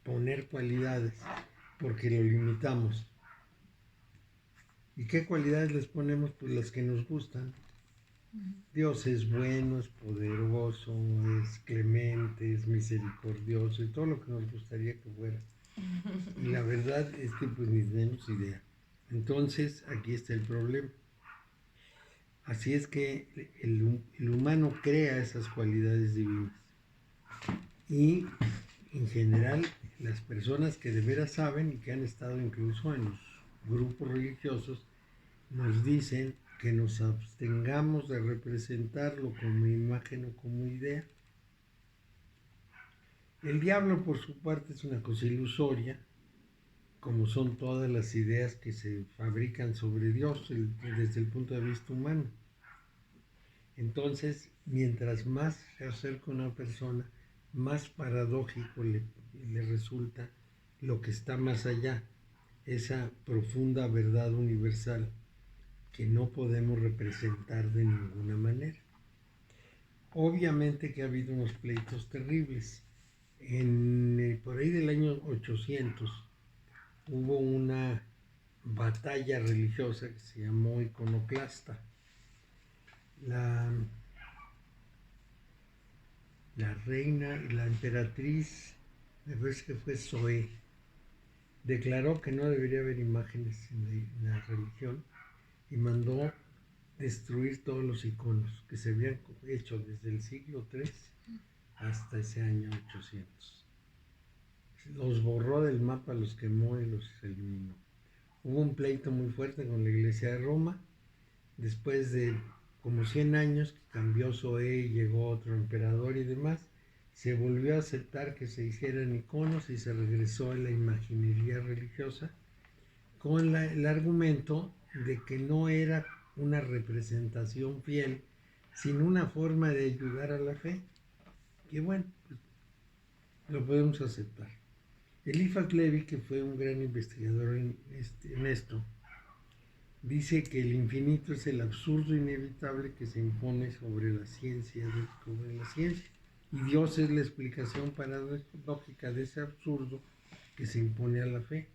poner cualidades porque lo limitamos. ¿Y qué cualidades les ponemos? Pues las que nos gustan. Dios es bueno, es poderoso, es clemente, es misericordioso y todo lo que nos gustaría que fuera. Y la verdad es que pues ni tenemos idea. Entonces aquí está el problema. Así es que el humano crea esas cualidades divinas. Y en general las personas que de veras saben y que han estado incluso en los grupos religiosos nos dicen que nos abstengamos de representarlo como imagen o como idea. El diablo por su parte es una cosa ilusoria, como son todas las ideas que se fabrican sobre Dios desde el punto de vista humano. Entonces, mientras más se acerca una persona, más paradójico le resulta lo que está más allá, esa profunda verdad universal que no podemos representar de ninguna manera. Obviamente que ha habido unos pleitos terribles. Por ahí del año 800 hubo una batalla religiosa que se llamó Iconoclasta. La reina y la emperatriz, me parece que fue Zoe, declaró que no debería haber imágenes en la religión y mandó destruir todos los iconos que se habían hecho desde el siglo III hasta ese año 800. Los borró del mapa, los quemó y los eliminó. Hubo un pleito muy fuerte con la iglesia de Roma. Después de como 100 años que cambió Zoé y llegó otro emperador y demás, se volvió a aceptar que se hicieran iconos y se regresó a la imaginería religiosa con el argumento de que no era una representación fiel, sino una forma de ayudar a la fe. Que bueno, pues, lo podemos aceptar. Eliphas Levi, que fue un gran investigador en esto, dice que el infinito es el absurdo inevitable que se impone sobre la ciencia. Y Dios es la explicación paradójica de ese absurdo que se impone a la fe.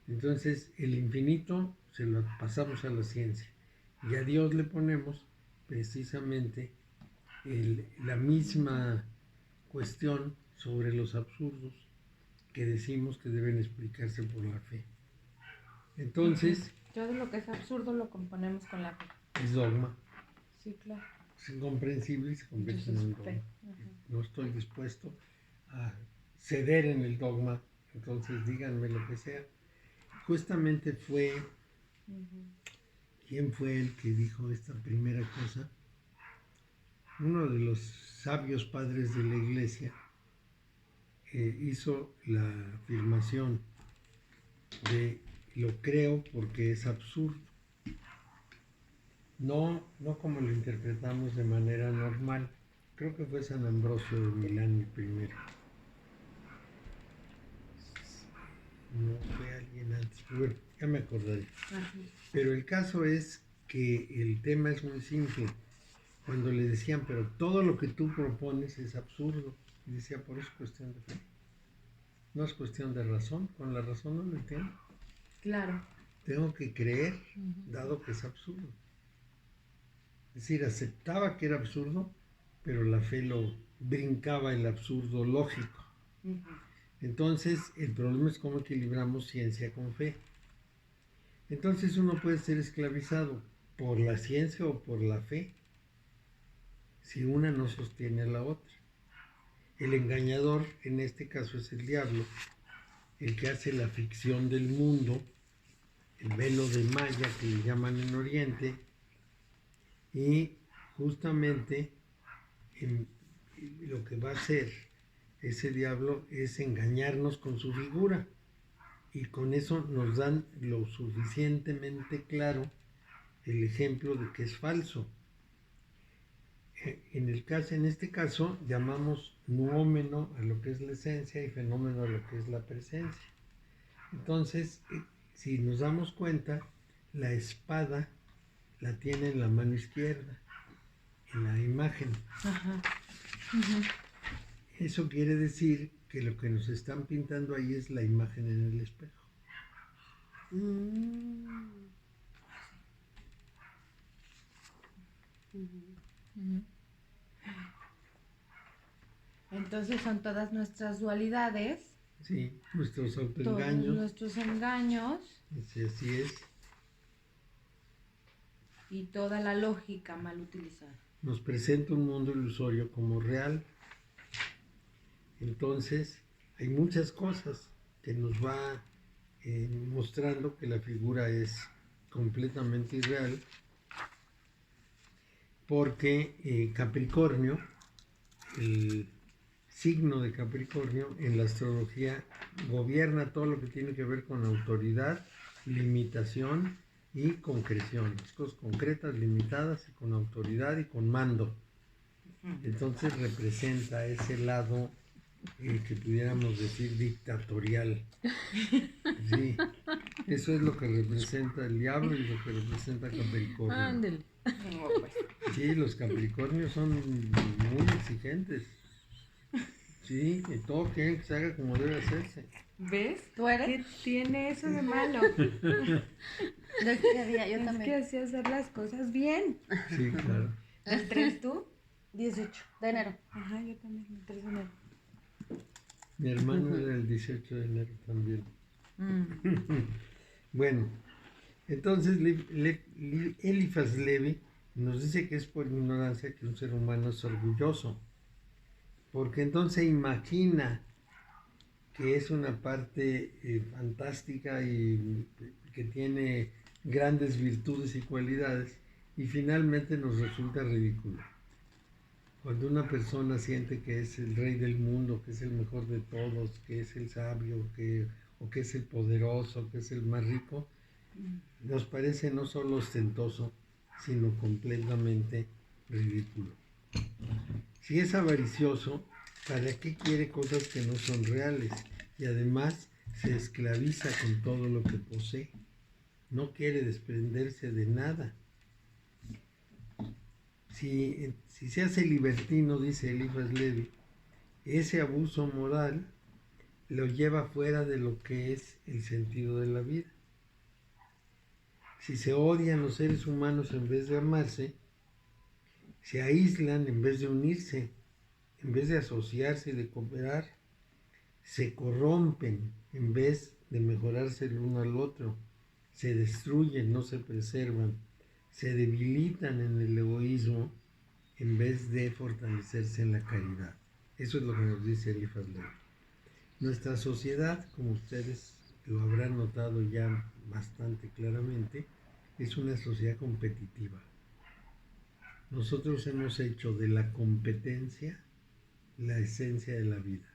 Entonces, el infinito se lo pasamos a la ciencia. Y a Dios le ponemos precisamente la misma cuestión sobre los absurdos que decimos que deben explicarse por la fe. Entonces, todo lo que es absurdo lo componemos con la fe. Es dogma. Sí, claro. Es incomprensible y se convierte en un dogma. No estoy dispuesto a ceder en el dogma, entonces díganme lo que sea. Justamente fue, ¿quién fue el que dijo esta primera cosa? Uno de los sabios padres de la iglesia hizo la afirmación de lo creo porque es absurdo. No como lo interpretamos de manera normal. Creo que fue San Ambrosio de Milán el primero. No fue alguien antes, pero bueno, ya me acordaré. Pero el caso es que el tema es muy simple. Cuando le decían, pero todo lo que tú propones es absurdo. Y decía, por eso es cuestión de fe. No es cuestión de razón. Con la razón no lo entiendo. Claro. Tengo que creer, dado que es absurdo. Es decir, aceptaba que era absurdo, pero la fe lo brincaba el absurdo lógico. Entonces, el problema es cómo equilibramos ciencia con fe. Entonces uno puede ser esclavizado por la ciencia o por la fe, si una no sostiene a la otra. El engañador, en este caso, es el diablo, el que hace la ficción del mundo, el velo de Maya que le llaman en Oriente, y justamente lo que va a hacer ese diablo es engañarnos con su figura, y con eso nos dan lo suficientemente claro el ejemplo de que es falso. En este caso llamamos nuómeno a lo que es la esencia y fenómeno a lo que es la presencia. Entonces, si nos damos cuenta, la espada la tiene en la mano izquierda, en la imagen. Ajá. Eso quiere decir que lo que nos están pintando ahí es la imagen en el espejo. Entonces son todas nuestras dualidades. Sí, nuestros Todos autoengaños. nuestros engaños. Así es. Y toda la lógica mal utilizada. Nos presenta un mundo ilusorio como real. Entonces, hay muchas cosas que nos va mostrando que la figura es completamente irreal, porque Capricornio, el signo de Capricornio en la astrología gobierna todo lo que tiene que ver con autoridad, limitación y concreción, las cosas concretas, limitadas y con autoridad y con mando. Entonces representa ese lado que pudiéramos decir dictatorial. Sí, eso es lo que representa el diablo y lo que representa Capricornio. Ándale. Sí, los Capricornios son muy exigentes. Sí, y todo quieren que se haga como debe hacerse. ¿Ves? ¿Tú eres? ¿Qué tiene eso de malo? Yo quería, yo Es que también. así hacer las cosas bien. Sí, claro. ¿El 3 tú? 18 de enero. Ajá, yo también, el 3 de enero. Mi hermano era el 18 de enero también. Bueno, entonces Eliphas Levi nos dice que es por ignorancia que un ser humano es orgulloso, porque entonces imagina que es una parte fantástica y que tiene grandes virtudes y cualidades, y finalmente nos resulta ridículo. Cuando una persona siente que es el rey del mundo, que es el mejor de todos, que es el sabio, o que es el poderoso, que es el más rico, nos parece no solo ostentoso, sino completamente ridículo. Si es avaricioso, ¿para qué quiere cosas que no son reales? Y además se esclaviza con todo lo que posee. No quiere desprenderse de nada. Si se hace libertino, dice Eliphas Levi, ese abuso moral lo lleva fuera de lo que es el sentido de la vida. Si se odian los seres humanos en vez de amarse, se aíslan en vez de unirse, en vez de asociarse y de cooperar, se corrompen en vez de mejorarse el uno al otro, se destruyen, no se preservan, se debilitan en el egoísmo en vez de fortalecerse en la caridad. Eso es lo que nos dice Eliphas Levi. Nuestra sociedad, como ustedes lo habrán notado ya bastante claramente, es una sociedad competitiva. Nosotros hemos hecho de la competencia la esencia de la vida.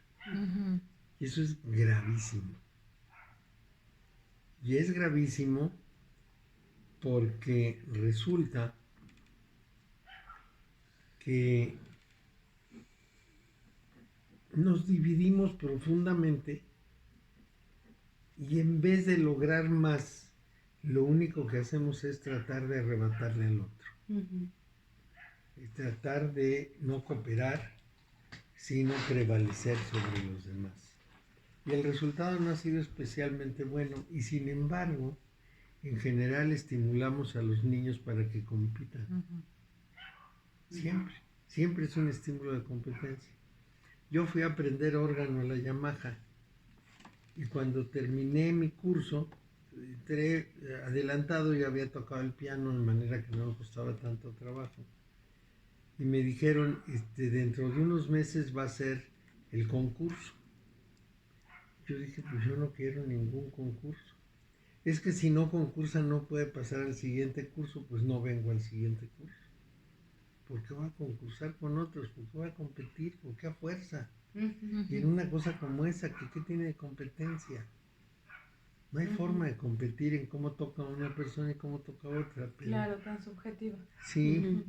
Y eso es gravísimo. Y es gravísimo porque resulta que nos dividimos profundamente y en vez de lograr más, lo único que hacemos es tratar de arrebatarle al otro. Y tratar de no cooperar, sino prevalecer sobre los demás. Y el resultado no ha sido especialmente bueno, y sin embargo, en general estimulamos a los niños para que compitan. Siempre. Siempre es un estímulo de competencia. Yo fui a aprender órgano a la Yamaha y cuando terminé mi curso, entré adelantado y había tocado el piano de manera que no me costaba tanto trabajo. Y me dijeron, dentro de unos meses va a ser el concurso. Yo dije, pues yo no quiero ningún concurso. Es que si no concursa no puede pasar al siguiente curso, pues no vengo al siguiente curso. ¿Por qué va a concursar con otros? ¿Por qué va a competir? ¿Por qué a fuerza? Y en una cosa como esa, ¿qué tiene de competencia? No hay forma de competir en cómo toca una persona y cómo toca otra. Pero, Claro, tan subjetiva. sí,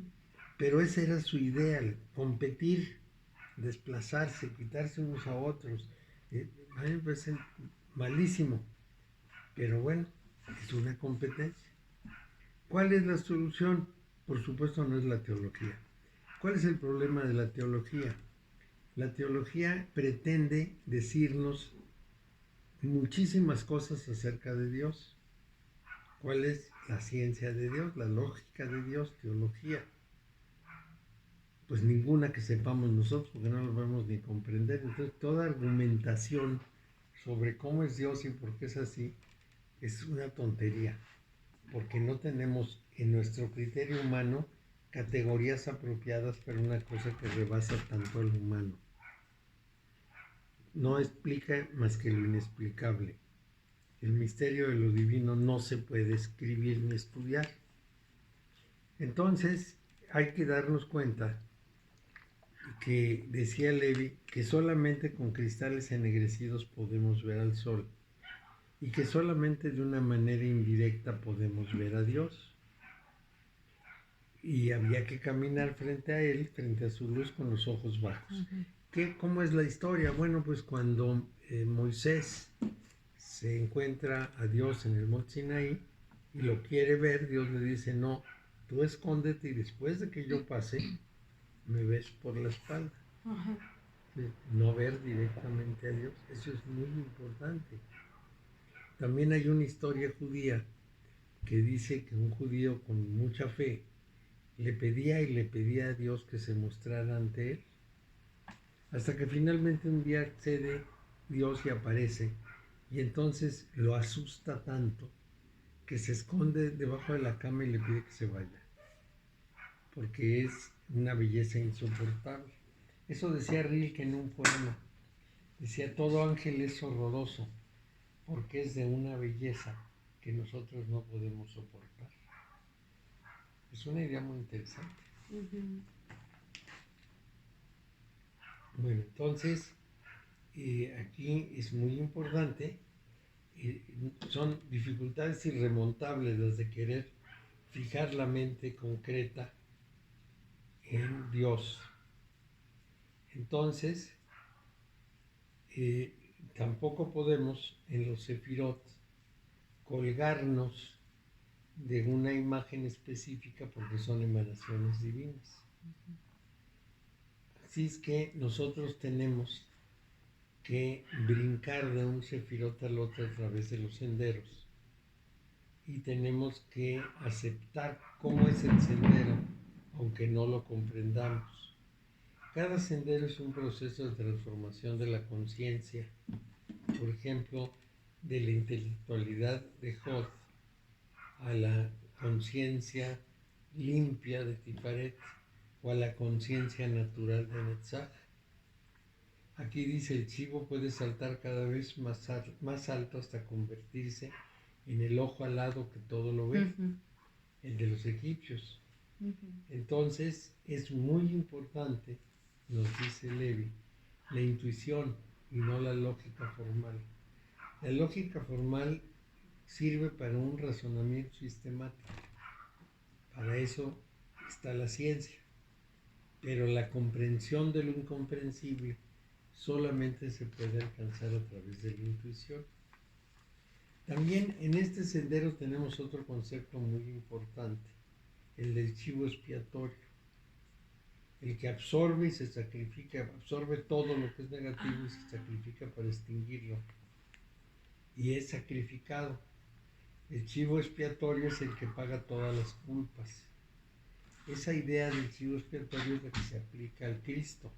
pero esa era su ideal, competir, desplazarse, quitarse unos a otros. A mí me parece malísimo, pero bueno, es una competencia. ¿Cuál es la solución? Por supuesto no es la teología. ¿Cuál es el problema de la teología? La teología pretende decirnos muchísimas cosas acerca de Dios. ¿Cuál es la ciencia de Dios, la lógica de Dios, teología? Pues ninguna que sepamos nosotros, porque no lo podemos ni comprender. Entonces, toda argumentación sobre cómo es Dios y por qué es así es una tontería, porque no tenemos en nuestro criterio humano categorías apropiadas para una cosa que rebasa tanto al humano. No explica más que lo inexplicable. El misterio de lo divino no se puede escribir ni estudiar. Entonces, hay que darnos cuenta que decía Levi que solamente con cristales ennegrecidos podemos ver al sol y que solamente de una manera indirecta podemos ver a Dios. Y había que caminar frente a él, frente a su luz, con los ojos bajos. ¿Cómo es la historia? Bueno, pues cuando Moisés se encuentra a Dios en el monte Sinaí y lo quiere ver, Dios le dice, no, tú escóndete y después de que yo pase, me ves por la espalda. No ver directamente a Dios, eso es muy importante. También hay una historia judía que dice que un judío con mucha fe le pedía y le pedía a Dios que se mostrara ante él, hasta que finalmente un día accede Dios y aparece, y entonces lo asusta tanto que se esconde debajo de la cama y le pide que se vaya, porque es una belleza insoportable. Eso decía Rilke en un poema. Decía, todo ángel es horroroso, porque es de una belleza que nosotros no podemos soportar. Es una idea muy interesante. Bueno, entonces, aquí es muy importante, son dificultades irremontables las de querer fijar la mente concreta en Dios. Entonces, tampoco podemos en los sefirot colgarnos de una imagen específica porque son emanaciones divinas. Así es que nosotros tenemos que brincar de un sefirot al otro a través de los senderos y tenemos que aceptar cómo es el sendero, aunque no lo comprendamos. Cada sendero es un proceso de transformación de la conciencia. Por ejemplo, de la intelectualidad de Hod a la conciencia limpia de Tifaret o a la conciencia natural de Netzach. Aquí dice, el chivo puede saltar cada vez más alto hasta convertirse en el ojo alado que todo lo ve, el de los egipcios. Entonces es muy importante, nos dice Levi, la intuición y no la lógica formal. La lógica formal sirve para un razonamiento sistemático. Para eso está la ciencia. Pero la comprensión de lo incomprensible solamente se puede alcanzar a través de la intuición. También en este sendero tenemos otro concepto muy importante, el del chivo expiatorio. El que absorbe y se sacrifica, absorbe todo lo que es negativo y se sacrifica para extinguirlo. Y es sacrificado. El chivo expiatorio es el que paga todas las culpas. esa idea del chivo expiatorio es la que se aplica al Cristo.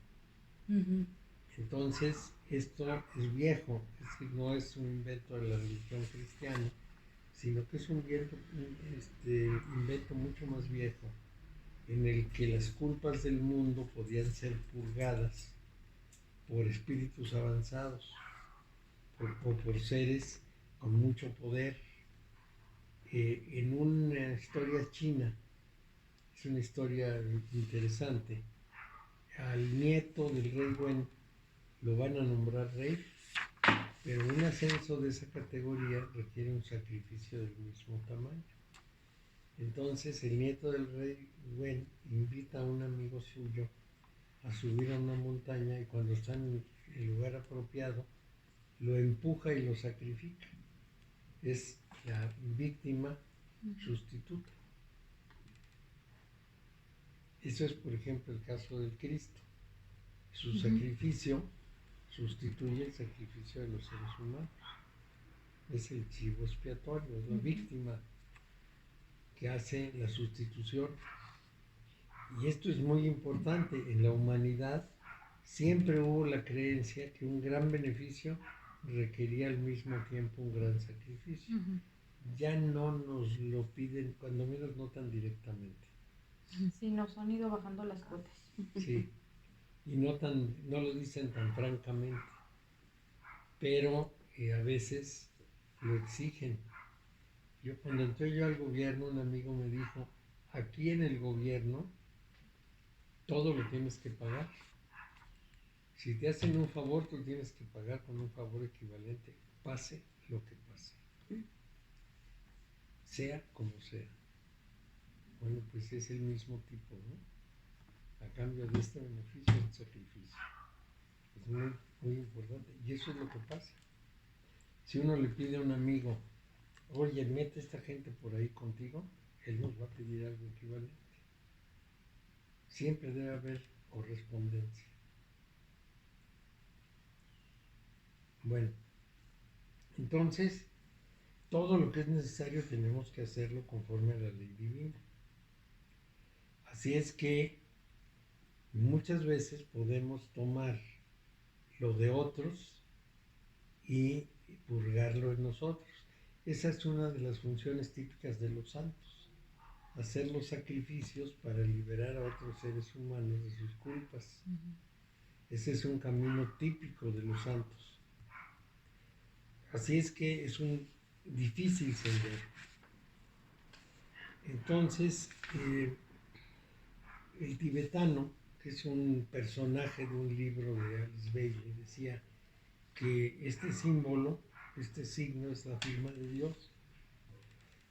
Entonces, esto es viejo, es decir, no es un invento de la religión cristiana, sino que es un invento mucho más viejo, en el que las culpas del mundo podían ser purgadas por espíritus avanzados o por seres con mucho poder. En una historia china, es una historia interesante, al nieto del rey Wen lo van a nombrar rey, pero un ascenso de esa categoría requiere un sacrificio del mismo tamaño. Entonces el nieto del rey Wen invita a un amigo suyo a subir a una montaña y cuando está en el lugar apropiado lo empuja y lo sacrifica. Es la víctima sustituta. Eso es, por ejemplo, el caso del Cristo. Su sacrificio sustituye el sacrificio de los seres humanos. Es el chivo expiatorio, es la víctima que hace la sustitución. Y esto es muy importante. En la humanidad siempre hubo la creencia que un gran beneficio requería al mismo tiempo un gran sacrificio. Ya no nos lo piden, cuando menos no tan directamente. Sí, nos han ido bajando las cuotas. Sí, y no lo dicen tan francamente, pero a veces lo exigen. Cuando entré yo al gobierno, un amigo me dijo, aquí en el gobierno todo lo tienes que pagar. Si te hacen un favor, tú tienes que pagar con un favor equivalente, pase lo que pase, sea como sea. Bueno, pues es el mismo tipo, ¿no? A cambio de este beneficio, el sacrificio. Es muy, muy importante. Y eso es lo que pasa. Si uno le pide a un amigo, oye, mete a esta gente por ahí contigo, él nos va a pedir algo equivalente. Siempre debe haber correspondencia. Bueno, entonces, todo lo que es necesario tenemos que hacerlo conforme a la ley divina. Así es que muchas veces podemos tomar lo de otros y purgarlo en nosotros. Esa es una de las funciones típicas de los santos, hacer los sacrificios para liberar a otros seres humanos de sus culpas. Ese es un camino típico de los santos. Así es que es un difícil sendero. Entonces, el tibetano, que es un personaje de un libro de Alice Bailey, decía que este símbolo, este signo es la firma de Dios.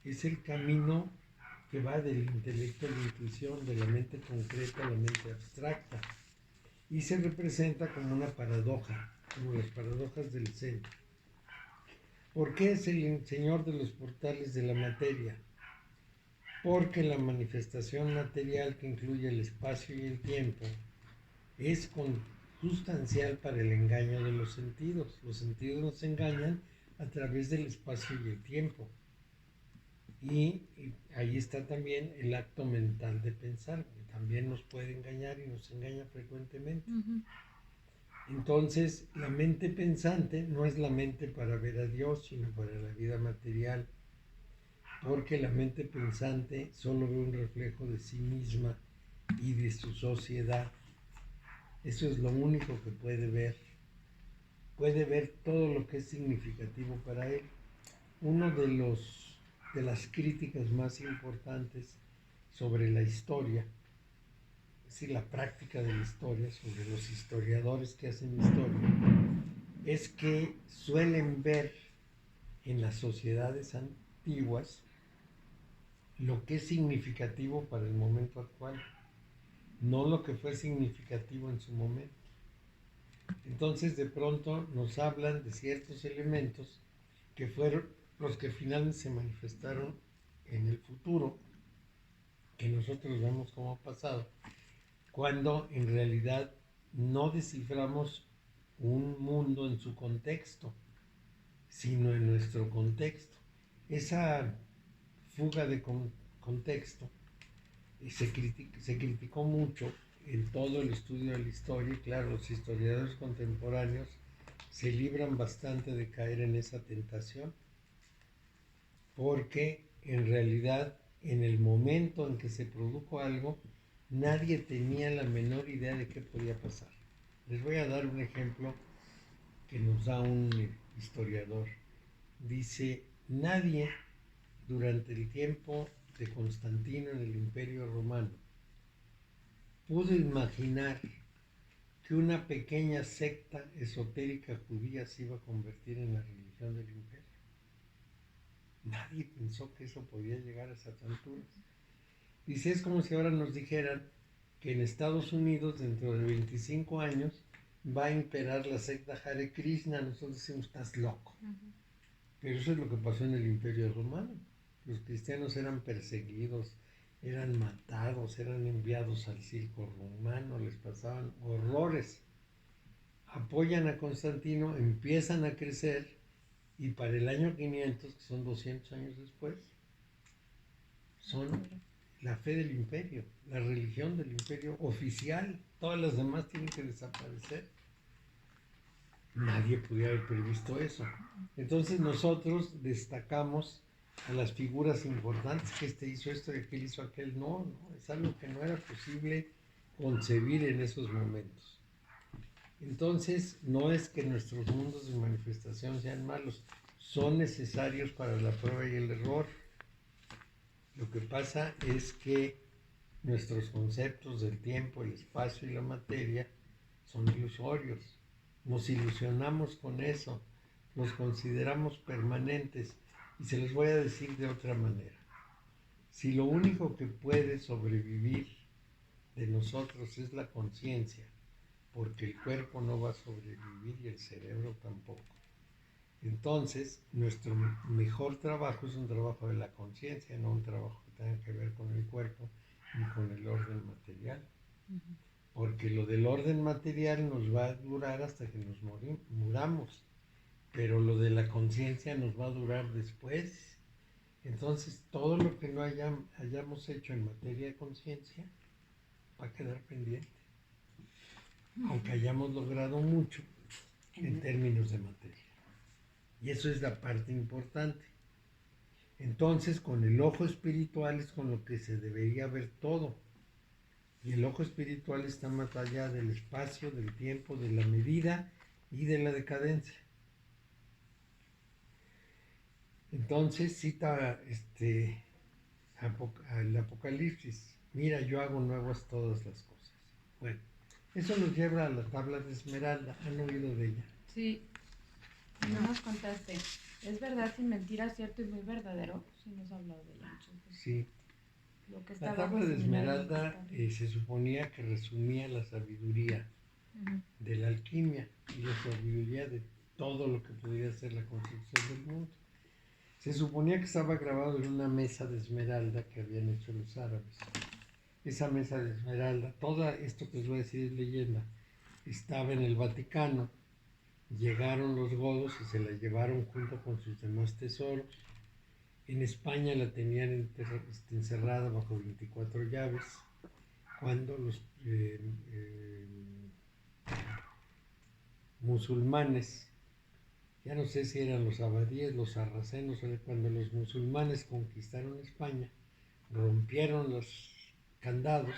Es el camino que va del intelecto a la intuición, de la mente concreta a la mente abstracta. Y se representa como una paradoja, como las paradojas del Zen. ¿Por qué es el señor de los portales de la materia? Porque la manifestación material que incluye el espacio y el tiempo es consustancial para el engaño de los sentidos. Los sentidos nos engañan a través del espacio y el tiempo. Y ahí está también el acto mental de pensar, que también nos puede engañar y nos engaña frecuentemente. Entonces, la mente pensante no es la mente para ver a Dios, sino para la vida material, porque la mente pensante solo ve un reflejo de sí misma y de su sociedad. Eso es lo único que puede ver. Puede ver todo lo que es significativo para él. Uno de las críticas más importantes sobre la historia, es decir, la práctica de la historia, sobre los historiadores que hacen historia, es que suelen ver en las sociedades antiguas lo que es significativo para el momento actual, no lo que fue significativo en su momento. Entonces de pronto nos hablan de ciertos elementos que fueron los que finalmente se manifestaron en el futuro, que nosotros vemos como ha pasado, cuando en realidad no desciframos un mundo en su contexto, sino en nuestro contexto. Esa fuga de contexto se criticó mucho en todo el estudio de la historia, y claro, los historiadores contemporáneos se libran bastante de caer en esa tentación, porque en realidad en el momento en que se produjo algo, nadie tenía la menor idea de qué podía pasar. Les voy a dar un ejemplo que nos da un historiador. Dice, nadie durante el tiempo de Constantino en el Imperio Romano pudo imaginar que una pequeña secta esotérica judía se iba a convertir en la religión del imperio. Nadie pensó que eso podía llegar a esas alturas. Dice, es como si ahora nos dijeran que en Estados Unidos dentro de 25 años va a imperar la secta Hare Krishna. Nosotros decimos, estás loco. Pero eso es lo que pasó en el Imperio Romano. Los cristianos eran perseguidos, eran matados, eran enviados al circo romano, les pasaban horrores. Apoyan a Constantino, empiezan a crecer, y para el año 500, que son 200 años después, son la fe del imperio, la religión del imperio oficial. Todas las demás tienen que desaparecer. Nadie podía haber previsto eso. Entonces nosotros destacamos a las figuras importantes, que este hizo esto y aquel hizo aquel. No, es algo que no era posible concebir en esos momentos. Entonces no es que nuestros mundos de manifestación sean malos, son necesarios para la prueba y el error. Lo que pasa es que nuestros conceptos del tiempo, el espacio y la materia son ilusorios. Nos ilusionamos con eso, los consideramos permanentes, y se los voy a decir de otra manera. Si lo único que puede sobrevivir de nosotros es la conciencia, porque el cuerpo no va a sobrevivir y el cerebro tampoco, entonces nuestro mejor trabajo es un trabajo de la conciencia, no un trabajo que tenga que ver con el cuerpo ni con el orden material. Porque lo del orden material nos va a durar hasta que nos muramos, pero lo de la conciencia nos va a durar después. Entonces todo lo que no hayamos hecho en materia de conciencia va a quedar pendiente, aunque hayamos logrado mucho en términos de materia. Y eso es la parte importante. Entonces, con el ojo espiritual es con lo que se debería ver todo. Y el ojo espiritual está más allá del espacio, del tiempo, de la medida y de la decadencia. Entonces cita el Apocalipsis. Mira, yo hago nuevas todas las cosas. Bueno, eso nos lleva a la tabla de Esmeralda. ¿Han oído de ella? Sí, no nos contaste. Es verdad, sin mentira, cierto y muy verdadero. Sí, nos has hablado de ella muchas veces. Sí. Lo que está La tabla abajo de es similar a lo que Esmeralda está arriba. se suponía que resumía la sabiduría de la alquimia y la sabiduría de todo lo que podría ser la construcción del mundo. Se suponía que estaba grabado en una mesa de esmeralda que habían hecho los árabes. Esa mesa de esmeralda, todo esto que os voy a decir es leyenda, estaba en el Vaticano. Llegaron los godos y se la llevaron junto con sus demás tesoros. En España la tenían encerrada bajo 24 llaves. Cuando los musulmanes, ya no sé si eran los abadíes, los sarracenos, cuando los musulmanes conquistaron España, rompieron los candados,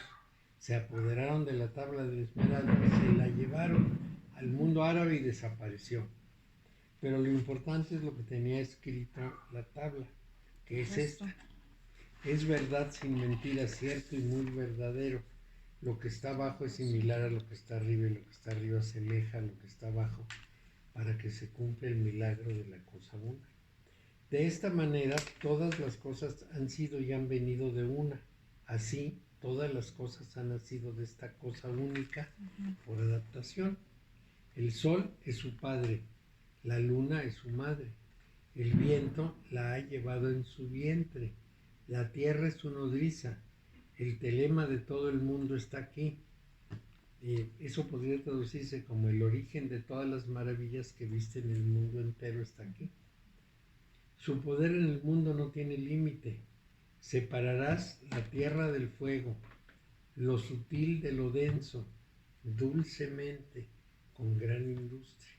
se apoderaron de la tabla de Esmeralda, se la llevaron al mundo árabe y desapareció. Pero lo importante es lo que tenía escrito la tabla, que es esta. Es verdad sin mentira, cierto y muy verdadero. Lo que está abajo es similar a lo que está arriba, y lo que está arriba asemeja a lo que está abajo, para que se cumpla el milagro de la cosa una. De esta manera, todas las cosas han sido y han venido de una. Así, todas las cosas han nacido de esta cosa única por adaptación. El sol es su padre, la luna es su madre, el viento la ha llevado en su vientre, la tierra es su nodriza, el telema de todo el mundo está aquí. Eso podría traducirse como el origen de todas las maravillas que viste en el mundo entero está aquí. Su poder en el mundo no tiene límite. Separarás la tierra del fuego, lo sutil de lo denso, dulcemente, con gran industria.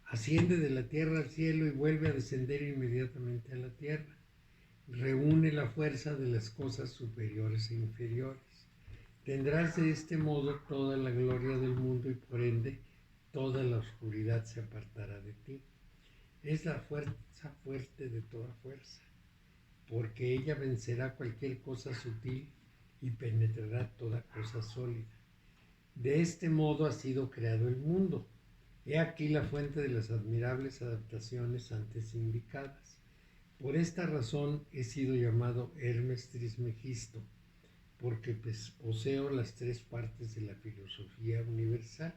Asciende de la tierra al cielo y vuelve a descender inmediatamente a la tierra. Reúne la fuerza de las cosas superiores e inferiores. Tendrás de este modo toda la gloria del mundo y por ende toda la oscuridad se apartará de ti. Es la fuerza fuerte de toda fuerza, porque ella vencerá cualquier cosa sutil y penetrará toda cosa sólida. De este modo ha sido creado el mundo. He aquí la fuente de las admirables adaptaciones antes indicadas. Por esta razón he sido llamado Hermes Trismegisto, porque poseo las tres partes de la filosofía universal.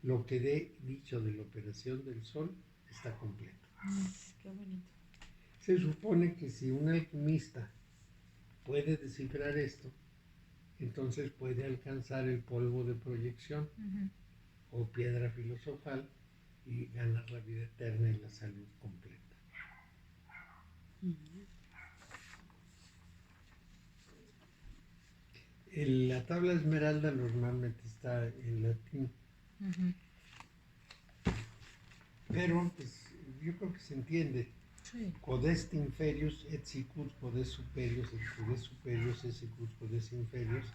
Lo que he dicho de la operación del sol está completo. Qué bonito. Se supone que si un alquimista puede descifrar esto, entonces puede alcanzar el polvo de proyección o piedra filosofal y ganar la vida eterna y la salud completa. La tabla esmeralda normalmente está en latín, pero pues, yo creo que se entiende. Sí. Codest inferius et sicut codes superius et codes superius et sicut codes inferius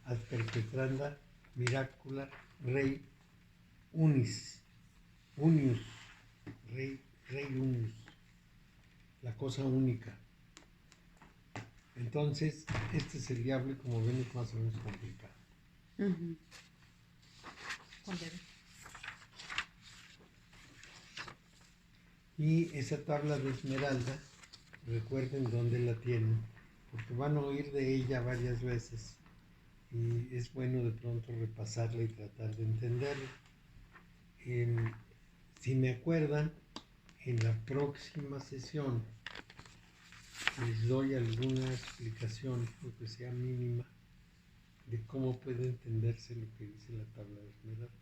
ad perpetranda miracula rei unius, rey unius, la cosa única. Entonces, este es el diablo y como ven es más o menos complicado. Y esa tabla de esmeralda, recuerden dónde la tienen, porque van a oír de ella varias veces y es bueno de pronto repasarla y tratar de entenderla. Si me acuerdan, en la próxima sesión les doy alguna explicación, aunque sea mínima, de cómo puede entenderse lo que dice la tabla de esmeralda.